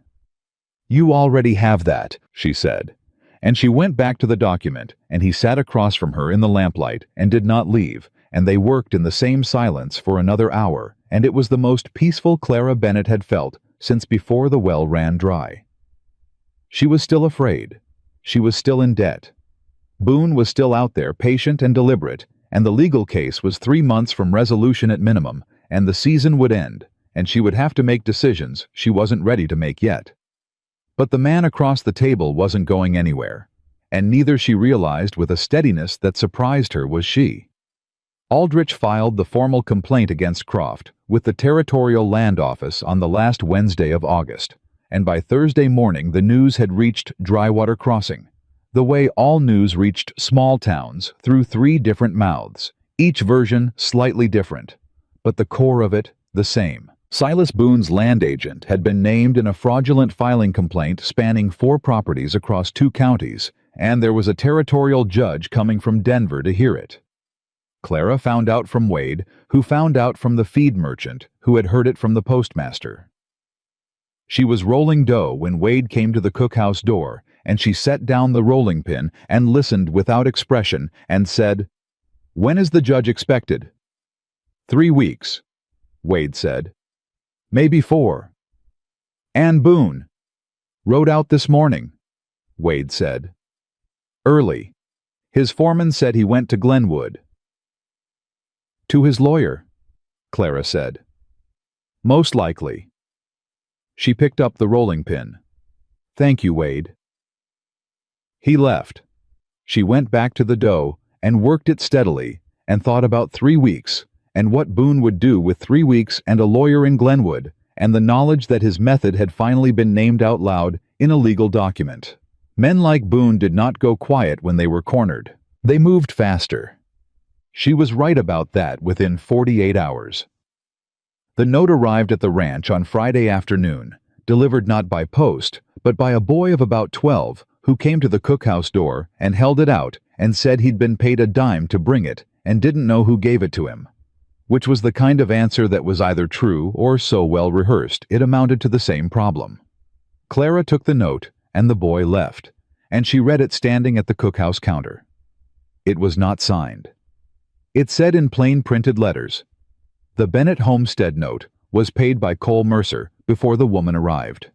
"You already have that," she said. And she went back to the document, and he sat across from her in the lamplight and did not leave, and they worked in the same silence for another hour, and it was the most peaceful Clara Bennett had felt since before the well ran dry. She was still afraid. She was still in debt. Boone was still out there, patient and deliberate, and the legal case was 3 months from resolution at minimum, and the season would end, and she would have to make decisions she wasn't ready to make yet. But the man across the table wasn't going anywhere, and neither, she realized with a steadiness that surprised her, was she. Aldrich filed the formal complaint against Croft with the Territorial Land Office on the last Wednesday of August, and by Thursday morning the news had reached Drywater Crossing, the way all news reached small towns, through 3 different mouths, each version slightly different, but the core of it the same. Silas Boone's land agent had been named in a fraudulent filing complaint spanning 4 properties across 2 counties, and there was a territorial judge coming from Denver to hear it. Clara found out from Wade, who found out from the feed merchant, who had heard it from the postmaster. She was rolling dough when Wade came to the cookhouse door, and she set down the rolling pin and listened without expression and said, "When is the judge expected?" 3 weeks, Wade said. "Maybe 4. Ann Boone rode out this morning," Wade said. "Early. His foreman said he went to Glenwood." "To his lawyer," Clara said. "Most likely." She picked up the rolling pin. "Thank you, Wade." He left. She went back to the dough and worked it steadily and thought about 3 weeks and what Boone would do with 3 weeks and a lawyer in Glenwood, and the knowledge that his method had finally been named out loud in a legal document. Men like Boone did not go quiet when they were cornered. They moved faster. She was right about that within 48 hours. The note arrived at the ranch on Friday afternoon, delivered not by post, but by a boy of about 12 who came to the cookhouse door and held it out and said he'd been paid a dime to bring it and didn't know who gave it to him, which was the kind of answer that was either true or so well rehearsed it amounted to the same problem. Clara took the note and the boy left, and she read it standing at the cookhouse counter. It was not signed. It said in plain printed letters, "The Bennett homestead note was paid by Cole Mercer before the woman arrived.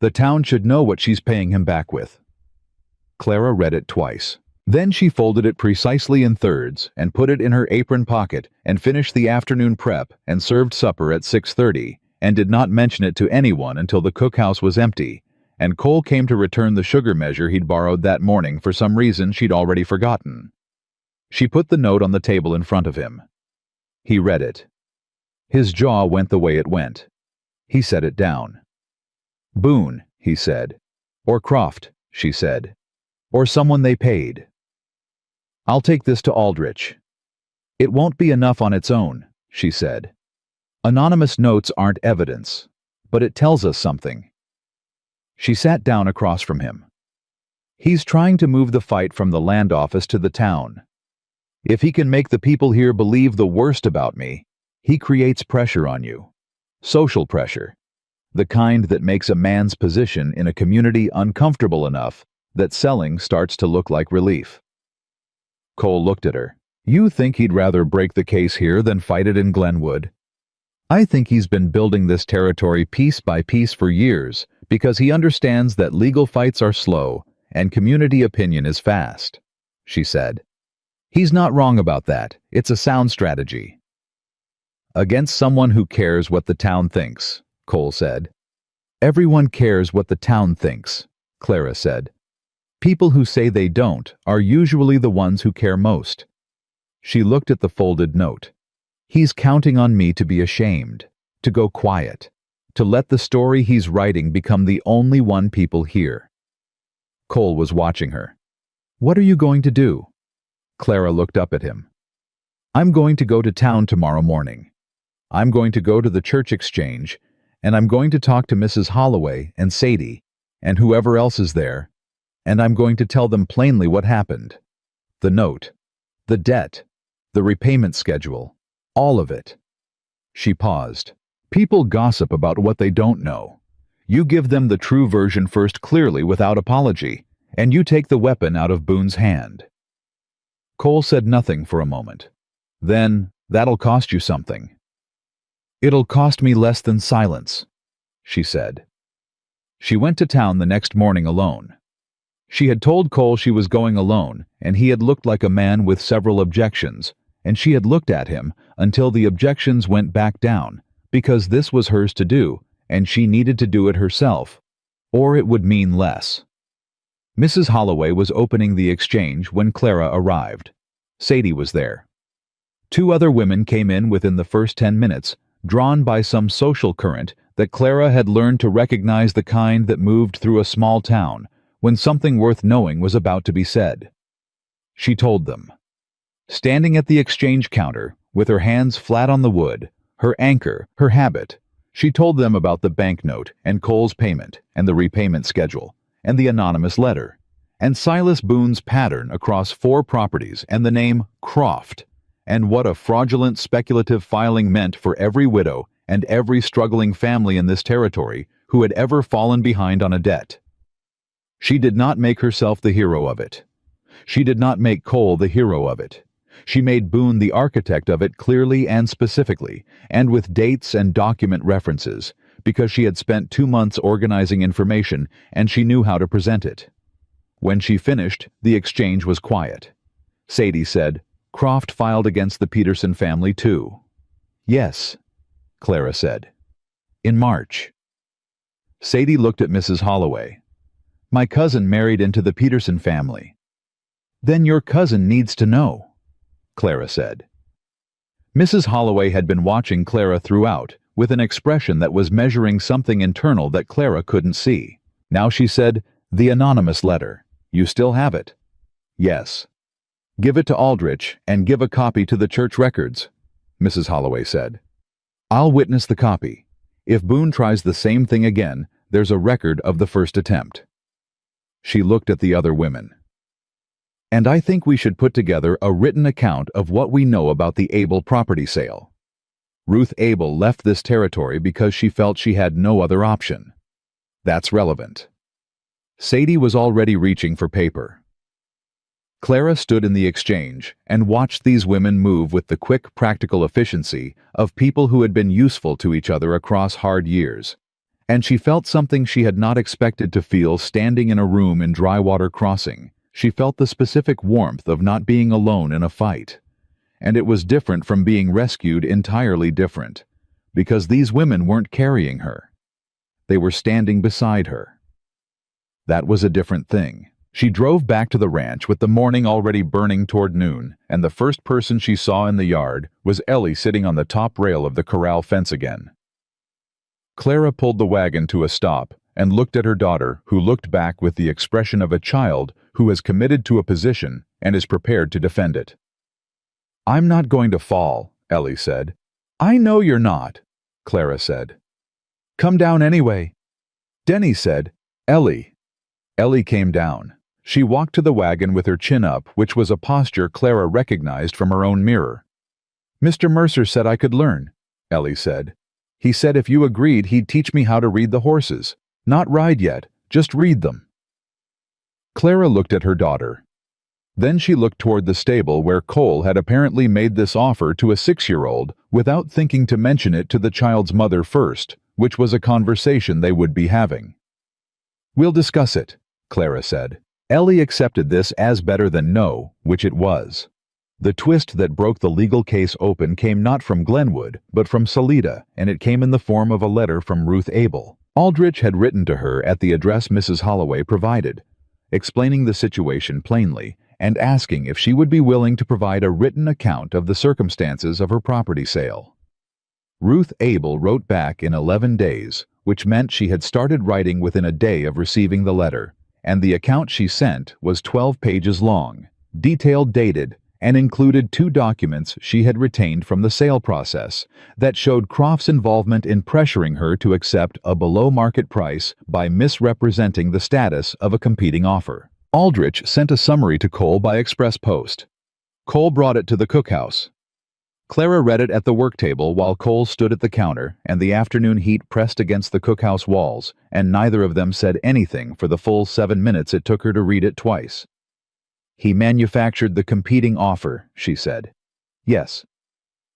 The town should know what she's paying him back with." Clara read it twice. Then she folded it precisely in thirds and put it in her apron pocket and finished the afternoon prep and served supper at 6:30 and did not mention it to anyone until the cookhouse was empty and Cole came to return the sugar measure he'd borrowed that morning for some reason she'd already forgotten. She put the note on the table in front of him. He read it. His jaw went the way it went. He set it down. "Boone," he said. "Or Croft," she said. "Or someone they paid. I'll take this to Aldrich." "It won't be enough on its own," she said. "Anonymous notes aren't evidence, but it tells us something." She sat down across from him. "He's trying to move the fight from the land office to the town. If he can make the people here believe the worst about me, he creates pressure on you. Social pressure. The kind that makes a man's position in a community uncomfortable enough that selling starts to look like relief." Cole looked at her. "You think he'd rather break the case here than fight it in Glenwood?" "I think he's been building this territory piece by piece for years because he understands that legal fights are slow and community opinion is fast," she said. "He's not wrong about that. It's a sound strategy." "Against someone who cares what the town thinks," Cole said. "Everyone cares what the town thinks," Clara said. "People who say they don't are usually the ones who care most." She looked at the folded note. "He's counting on me to be ashamed, to go quiet, to let the story he's writing become the only one people hear." Cole was watching her. "What are you going to do?" Clara looked up at him. "I'm going to go to town tomorrow morning. I'm going to go to the church exchange, and I'm going to talk to Mrs. Holloway and Sadie and whoever else is there, and I'm going to tell them plainly what happened. The note, the debt, the repayment schedule, all of it." She paused. "People gossip about what they don't know. You give them the true version first clearly without apology, and you take the weapon out of Boone's hand." Cole said nothing for a moment. "Then, that'll cost you something." "It'll cost me less than silence," she said. She went to town the next morning alone. She had told Cole she was going alone, and he had looked like a man with several objections, and she had looked at him until the objections went back down, because this was hers to do, and she needed to do it herself, or it would mean less. Mrs. Holloway was opening the exchange when Clara arrived. Sadie was there. 2 other women came in within the first 10 minutes, drawn by some social current that Clara had learned to recognize, the kind that moved through a small town when something worth knowing was about to be said. She told them. Standing at the exchange counter, with her hands flat on the wood, her anchor, her habit, she told them about the banknote and Cole's payment and the repayment schedule and the anonymous letter and Silas Boone's pattern across 4 properties and the name Croft, and what a fraudulent speculative filing meant for every widow and every struggling family in this territory who had ever fallen behind on a debt. She did not make herself the hero of it. She did not make Cole the hero of it. She made Boone the architect of it clearly and specifically, and with dates and document references, because she had spent 2 months organizing information and she knew how to present it. When she finished, the exchange was quiet. Sadie said, "Croft filed against the Peterson family too." "Yes," Clara said. "In March." Sadie looked at Mrs. Holloway. "My cousin married into the Peterson family." "Then your cousin needs to know," Clara said. Mrs. Holloway had been watching Clara throughout, with an expression that was measuring something internal that Clara couldn't see. Now she said, "The anonymous letter. You still have it?" "Yes." "Give it to Aldrich and give a copy to the church records," Mrs. Holloway said. "I'll witness the copy. If Boone tries the same thing again, there's a record of the first attempt." She looked at the other women. "And I think we should put together a written account of what we know about the Abel property sale. Ruth Abel left this territory because she felt she had no other option. That's relevant." Sadie was already reaching for paper. Clara stood in the exchange and watched these women move with the quick, practical efficiency of people who had been useful to each other across hard years. And she felt something she had not expected to feel standing in a room in Drywater Crossing. She felt the specific warmth of not being alone in a fight. And it was different from being rescued, entirely different, because these women weren't carrying her. They were standing beside her. That was a different thing. She drove back to the ranch with the morning already burning toward noon, and the first person she saw in the yard was Ellie sitting on the top rail of the corral fence again. Clara pulled the wagon to a stop and looked at her daughter, who looked back with the expression of a child who has committed to a position and is prepared to defend it. "I'm not going to fall," Ellie said. "I know you're not," Clara said. "Come down anyway." Denny said, "Ellie." Ellie came down. She walked to the wagon with her chin up, which was a posture Clara recognized from her own mirror. "Mr. Mercer said I could learn," Ellie said. "He said if you agreed, he'd teach me how to read the horses. Not ride yet, just read them." Clara looked at her daughter. Then she looked toward the stable where Cole had apparently made this offer to a 6-year-old without thinking to mention it to the child's mother first, which was a conversation they would be having. "We'll discuss it," Clara said. Ellie accepted this as better than no, which it was. The twist that broke the legal case open came not from Glenwood, but from Salida, and it came in the form of a letter from Ruth Abel. Aldrich had written to her at the address Mrs. Holloway provided, explaining the situation plainly and asking if she would be willing to provide a written account of the circumstances of her property sale. Ruth Abel wrote back in 11 days, which meant she had started writing within a day of receiving the letter, and the account she sent was 12 pages long, detailed, dated, and included 2 documents she had retained from the sale process that showed Croft's involvement in pressuring her to accept a below-market price by misrepresenting the status of a competing offer. Aldrich sent a summary to Cole by express post. Cole brought it to the cookhouse. Clara read it at the work table while Cole stood at the counter, and the afternoon heat pressed against the cookhouse walls, and neither of them said anything for the full 7 minutes it took her to read it twice. "He manufactured the competing offer," she said. "Yes."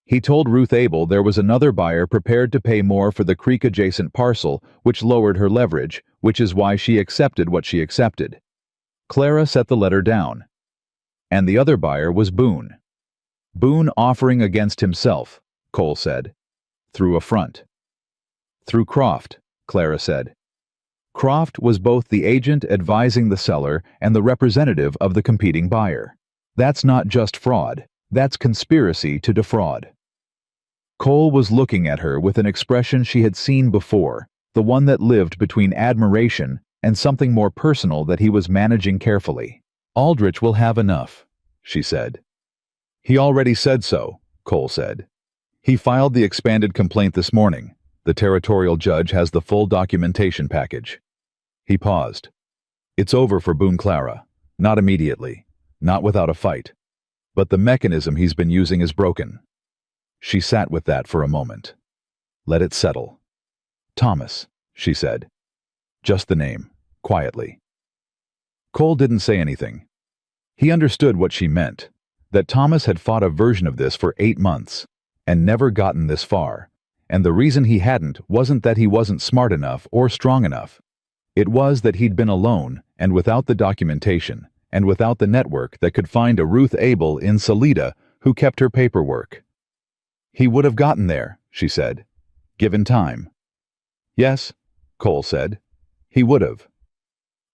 He told Ruth Abel there was another buyer prepared to pay more for the creek-adjacent parcel, which lowered her leverage, which is why she accepted what she accepted. Clara set the letter down. And the other buyer was Boone. Boone offering against himself, Cole said. Through a front. Through Croft, Clara said. Croft was both the agent advising the seller and the representative of the competing buyer. That's not just fraud, that's conspiracy to defraud. Cole was looking at her with an expression she had seen before, the one that lived between admiration and something more personal that he was managing carefully. Aldrich will have enough, she said. He already said so, Cole said. He filed the expanded complaint this morning. The territorial judge has the full documentation package. He paused. It's over for Boone Clara. Not immediately. Not without a fight. But the mechanism he's been using is broken. She sat with that for a moment. Let it settle. Thomas, she said. Just the name, quietly. Cole didn't say anything. He understood what she meant, that Thomas had fought a version of this for 8 months, and never gotten this far, and the reason he hadn't wasn't that he wasn't smart enough or strong enough. It was that he'd been alone, and without the documentation, and without the network that could find a Ruth Abel in Salida who kept her paperwork. He would have gotten there, she said, given time. Yes, Cole said. He would have.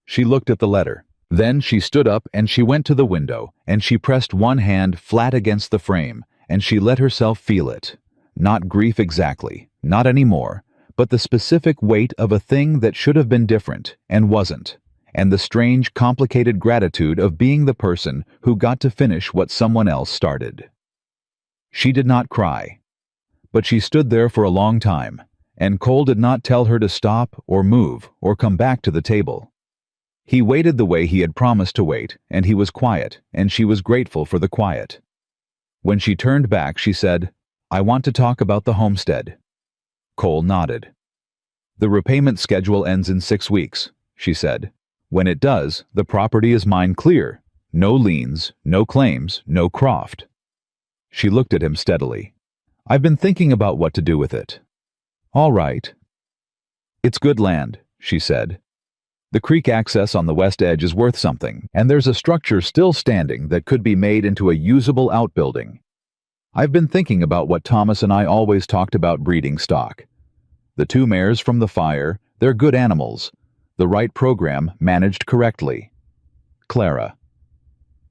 She looked at the letter. Then she stood up and she went to the window, and she pressed one hand flat against the frame, and she let herself feel it. Not grief exactly, not anymore, but the specific weight of a thing that should have been different and wasn't, and the strange, complicated gratitude of being the person who got to finish what someone else started. She did not cry, but she stood there for a long time, and Cole did not tell her to stop or move or come back to the table. He waited the way he had promised to wait, and he was quiet, and she was grateful for the quiet. When she turned back, she said, I want to talk about the homestead. Cole nodded. The repayment schedule ends in 6 weeks, she said. When it does, the property is mine clear. No liens, no claims, no Croft. She looked at him steadily. I've been thinking about what to do with it. All right. It's good land, she said. The creek access on the west edge is worth something, and there's a structure still standing that could be made into a usable outbuilding. I've been thinking about what Thomas and I always talked about breeding stock. The 2 mares from the fire, they're good animals. The right program managed correctly. Clara.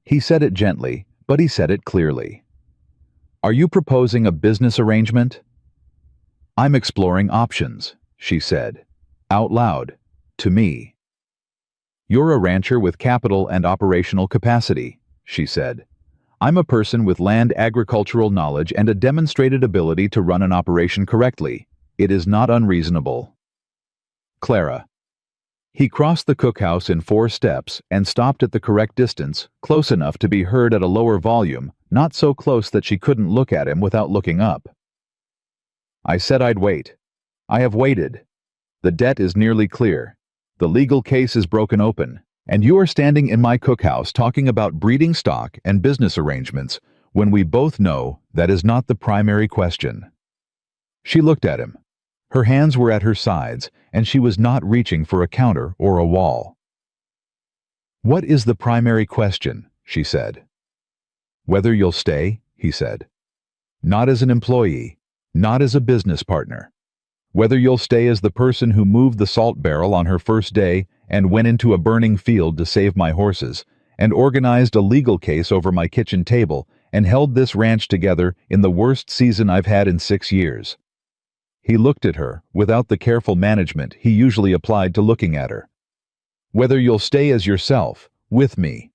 He said it gently, but he said it clearly. Are you proposing a business arrangement? I'm exploring options, she said, out loud, to me. You're a rancher with capital and operational capacity, she said. I'm a person with land agricultural knowledge and a demonstrated ability to run an operation correctly. It is not unreasonable. Clara. He crossed the cookhouse in 4 steps and stopped at the correct distance, close enough to be heard at a lower volume, not so close that she couldn't look at him without looking up. I said I'd wait. I have waited. The debt is nearly clear. The legal case is broken open, and you are standing in my cookhouse talking about breeding stock and business arrangements when we both know that is not the primary question. She looked at him. Her hands were at her sides, and she was not reaching for a counter or a wall. What is the primary question? She said. Whether you'll stay, he said. Not as an employee, not as a business partner. Whether you'll stay as the person who moved the salt barrel on her first day and went into a burning field to save my horses, and organized a legal case over my kitchen table and held this ranch together in the worst season I've had in 6 years. He looked at her without the careful management he usually applied to looking at her. Whether you'll stay as yourself, with me.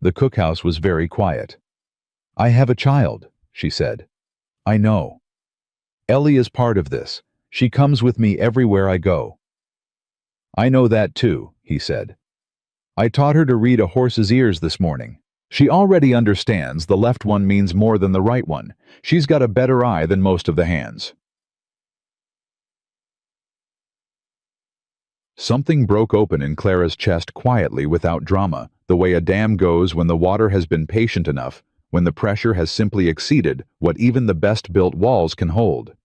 The cookhouse was very quiet. I have a child, she said. I know. Ellie is part of this. She comes with me everywhere I go. I know that too, he said. I taught her to read a horse's ears this morning. She already understands the left one means more than the right one. She's got a better eye than most of the hands. Something broke open in Clara's chest quietly without drama, the way a dam goes when the water has been patient enough, when the pressure has simply exceeded what even the best-built walls can hold.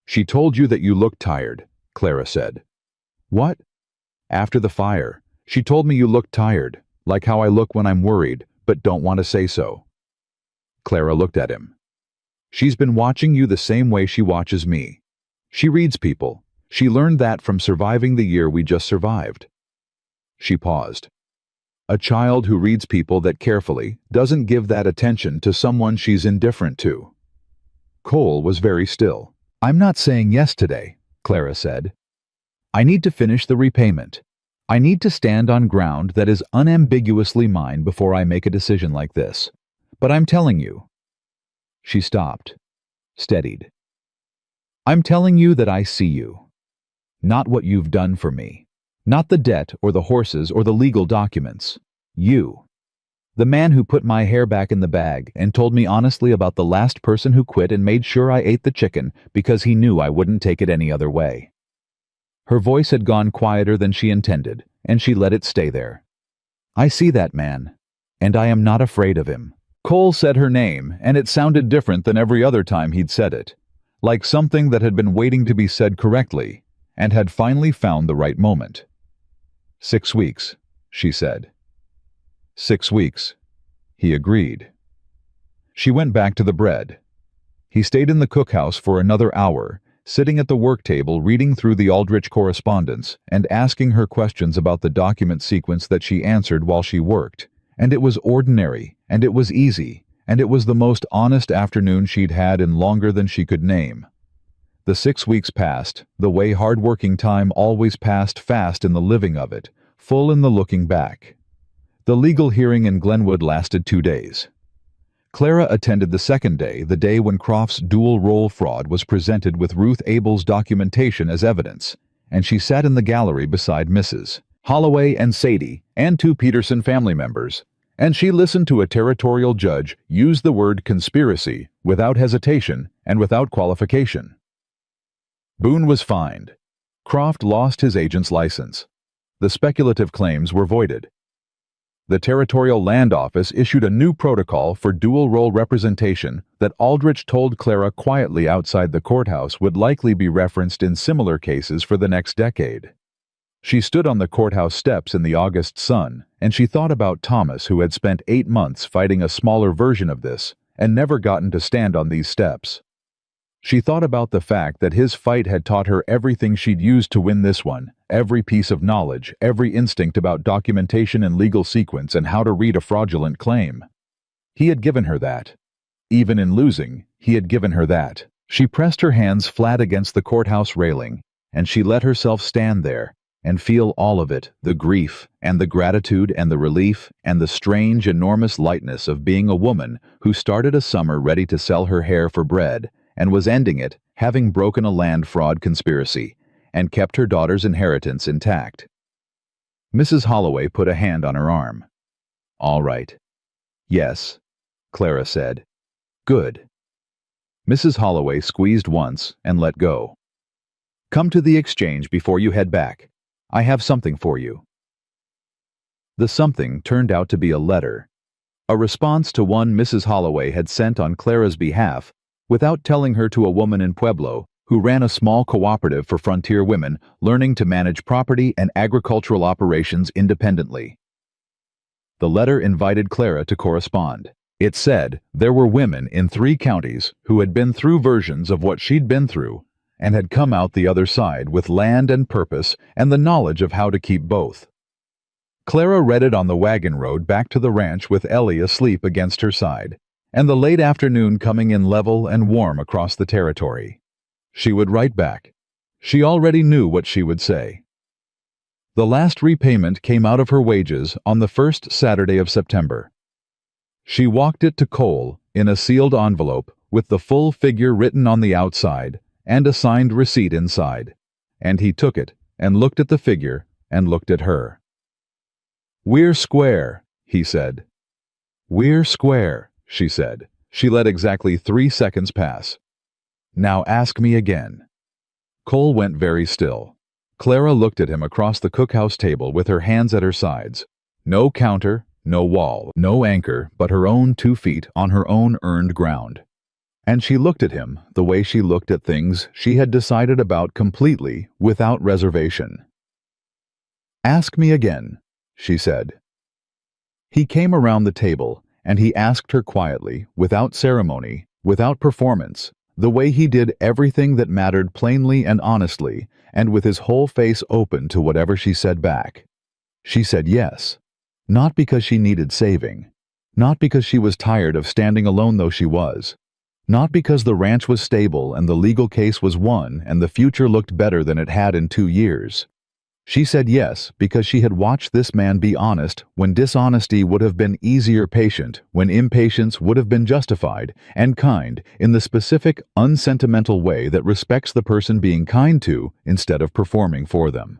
She told you that you looked tired, Clara said. What? After the fire. She told me you looked tired, like how I look when I'm worried, but don't want to say so. Clara looked at him. She's been watching you the same way she watches me. She reads people. She learned that from surviving the year we just survived. She paused. A child who reads people that carefully doesn't give that attention to someone she's indifferent to. Cole was very still. I'm not saying yes today, Clara said. I need to finish the repayment. I need to stand on ground that is unambiguously mine before I make a decision like this. But I'm telling you. She stopped, steadied. I'm telling you that I see you. Not what you've done for me. Not the debt or the horses or the legal documents. You. The man who put my hair back in the bag and told me honestly about the last person who quit and made sure I ate the chicken because he knew I wouldn't take it any other way. Her voice had gone quieter than she intended, and she let it stay there. I see that man, and I am not afraid of him. Cole said her name, and it sounded different than every other time he'd said it, like something that had been waiting to be said correctly, and had finally found the right moment. 6 weeks, she said. 6 weeks, he agreed. She went back to the bread. He stayed in the cookhouse for another hour, sitting at the work table reading through the Aldrich correspondence and asking her questions about the document sequence that she answered while she worked. And it was ordinary, and it was easy, and it was the most honest afternoon she'd had in longer than she could name. The 6 weeks passed, the way hard-working time always passed fast in the living of it, full in the looking back. The legal hearing in Glenwood lasted 2 days. Clara attended the second day, the day when Croft's dual-role fraud was presented with Ruth Abel's documentation as evidence, and she sat in the gallery beside Mrs. Holloway and Sadie and 2 Peterson family members, and she listened to a territorial judge use the word conspiracy without hesitation and without qualification. Boone was fined. Croft lost his agent's license. The speculative claims were voided. The Territorial Land Office issued a new protocol for dual-role representation that Aldrich told Clara quietly outside the courthouse would likely be referenced in similar cases for the next decade. She stood on the courthouse steps in the August sun, and she thought about Thomas, who had spent 8 months fighting a smaller version of this and never gotten to stand on these steps. She thought about the fact that his fight had taught her everything she'd used to win this one, every piece of knowledge, every instinct about documentation and legal sequence and how to read a fraudulent claim. He had given her that. Even in losing, he had given her that. She pressed her hands flat against the courthouse railing, and she let herself stand there and feel all of it, the grief and the gratitude and the relief and the strange, enormous lightness of being a woman who started a summer ready to sell her hair for bread and was ending it, having broken a land fraud conspiracy, and kept her daughter's inheritance intact. Mrs. Holloway put a hand on her arm. All right. Yes, Clara said. Good. Mrs. Holloway squeezed once and let go. Come to the exchange before you head back. I have something for you. The something turned out to be a letter, a response to one Mrs. Holloway had sent on Clara's behalf without telling her to a woman in Pueblo who ran a small cooperative for frontier women learning to manage property and agricultural operations independently. The letter invited Clara to correspond. It said there were women in 3 counties who had been through versions of what she'd been through and had come out the other side with land and purpose and the knowledge of how to keep both. Clara read it on the wagon road back to the ranch with Ellie asleep against her side, and the late afternoon coming in level and warm across the territory. She would write back. She already knew what she would say. The last repayment came out of her wages on the first Saturday of September. She walked it to Cole in a sealed envelope with the full figure written on the outside and a signed receipt inside, and he took it and looked at the figure and looked at her. "We're square," he said. "We're square," she said. She let exactly 3 seconds pass. "Now ask me again." Cole went very still. Clara looked at him across the cookhouse table with her hands at her sides. No counter, no wall, no anchor, but her own 2 feet on her own earned ground. And she looked at him the way she looked at things she had decided about completely, without reservation. "Ask me again," she said. He came around the table, and he asked her quietly, without ceremony, without performance, the way he did everything that mattered plainly and honestly, and with his whole face open to whatever she said back. She said yes. Not because she needed saving. Not because she was tired of standing alone though she was. Not because the ranch was stable and the legal case was won and the future looked better than it had in 2 years. She said yes because she had watched this man be honest when dishonesty would have been easier, patient when impatience would have been justified, and kind in the specific, unsentimental way that respects the person being kind to instead of performing for them.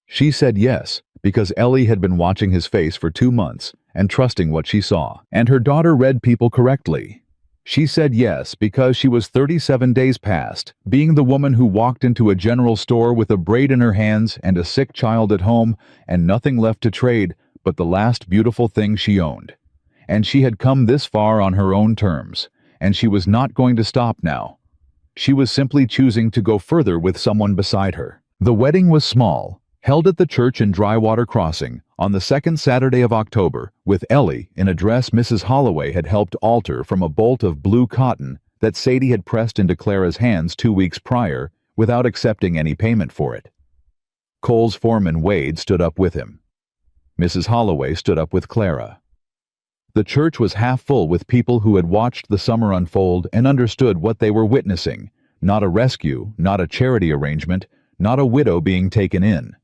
She said yes because Ellie had been watching his face for 2 months and trusting what she saw, and her daughter read people correctly. She said yes because she was 37 days past being the woman who walked into a general store with a braid in her hands and a sick child at home and nothing left to trade but the last beautiful thing she owned. And she had come this far on her own terms, and she was not going to stop now. She was simply choosing to go further with someone beside her. The wedding was small, held at the church in Drywater Crossing on the second Saturday of October, with Ellie in a dress Mrs. Holloway had helped alter from a bolt of blue cotton that Sadie had pressed into Clara's hands 2 weeks prior without accepting any payment for it. Cole's foreman Wade stood up with him. Mrs. Holloway stood up with Clara. The church was half full with people who had watched the summer unfold and understood what they were witnessing, not a rescue, not a charity arrangement, not a widow being taken in.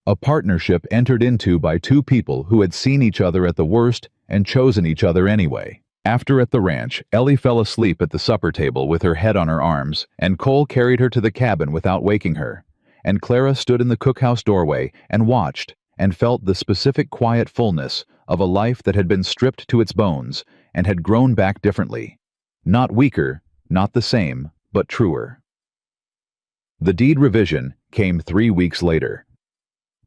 A partnership entered into by 2 people who had seen each other at the worst and chosen each other anyway. After at the ranch, Ellie fell asleep at the supper table with her head on her arms, and Cole carried her to the cabin without waking her, and Clara stood in the cookhouse doorway and watched and felt the specific quiet fullness of a life that had been stripped to its bones and had grown back differently. Not weaker, not the same, but truer. The deed revision came 3 weeks later.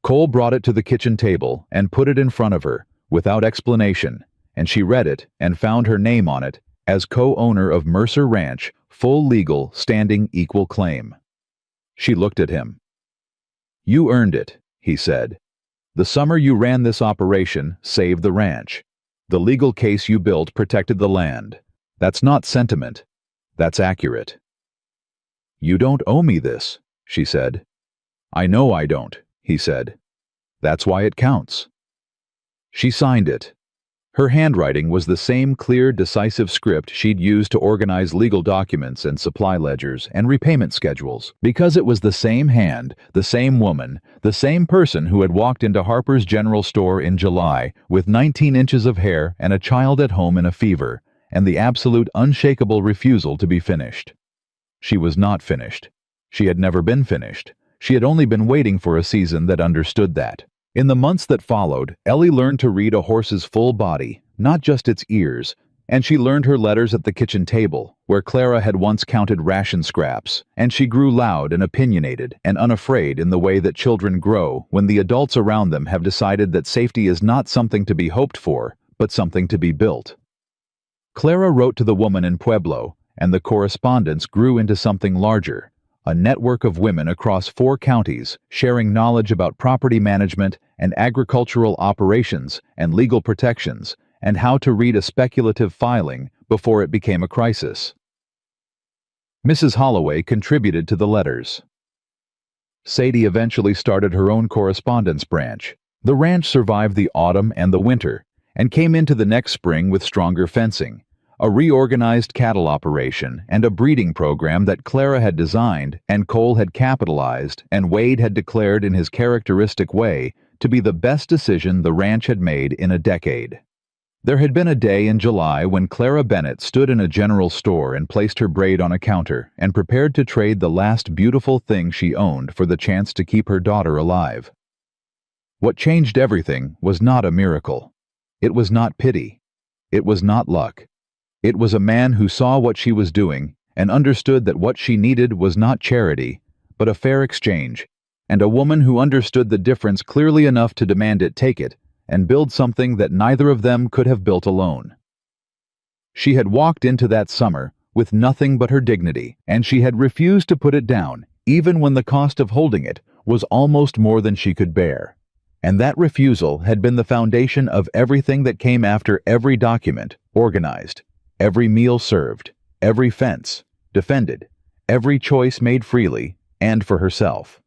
Cole brought it to the kitchen table and put it in front of her, without explanation, and she read it and found her name on it as co-owner of Mercer Ranch, full legal, standing equal claim. She looked at him. "You earned it," he said. "The summer you ran this operation saved the ranch. The legal case you built protected the land. That's not sentiment. That's accurate." "You don't owe me this," she said. "I know I don't," he said. "That's why it counts." She signed it. Her handwriting was the same clear, decisive script she'd used to organize legal documents and supply ledgers and repayment schedules, because it was the same hand, the same woman, the same person who had walked into Harper's General Store in July with 19 inches of hair and a child at home in a fever, and the absolute unshakable refusal to be finished. She was not finished. She had never been finished. She had only been waiting for a season that understood that. In the months that followed, Ellie learned to read a horse's full body, not just its ears, and she learned her letters at the kitchen table, where Clara had once counted ration scraps, and she grew loud and opinionated and unafraid in the way that children grow when the adults around them have decided that safety is not something to be hoped for, but something to be built. Clara wrote to the woman in Pueblo, and the correspondence grew into something larger. A network of women across 4 counties sharing knowledge about property management and agricultural operations and legal protections and how to read a speculative filing before it became a crisis. Mrs. Holloway contributed to the letters. Sadie eventually started her own correspondence branch. The ranch survived the autumn and the winter and came into the next spring with stronger fencing, a reorganized cattle operation, and a breeding program that Clara had designed and Cole had capitalized and Wade had declared in his characteristic way to be the best decision the ranch had made in a decade. There had been a day in July when Clara Bennett stood in a general store and placed her braid on a counter and prepared to trade the last beautiful thing she owned for the chance to keep her daughter alive. What changed everything was not a miracle. It was not pity. It was not luck. It was a man who saw what she was doing and understood that what she needed was not charity, but a fair exchange, and a woman who understood the difference clearly enough to demand it take it and build something that neither of them could have built alone. She had walked into that summer with nothing but her dignity, and she had refused to put it down, even when the cost of holding it was almost more than she could bear. And that refusal had been the foundation of everything that came after: every document organized, every meal served, every fence defended, every choice made freely and for herself.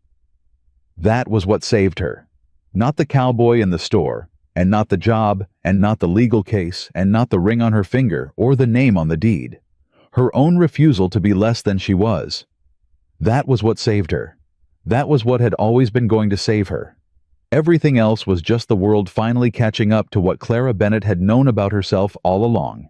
That was what saved her. Not the cowboy in the store, and not the job, and not the legal case, and not the ring on her finger or the name on the deed. Her own refusal to be less than she was. That was what saved her. That was what had always been going to save her. Everything else was just the world finally catching up to what Clara Bennett had known about herself all along.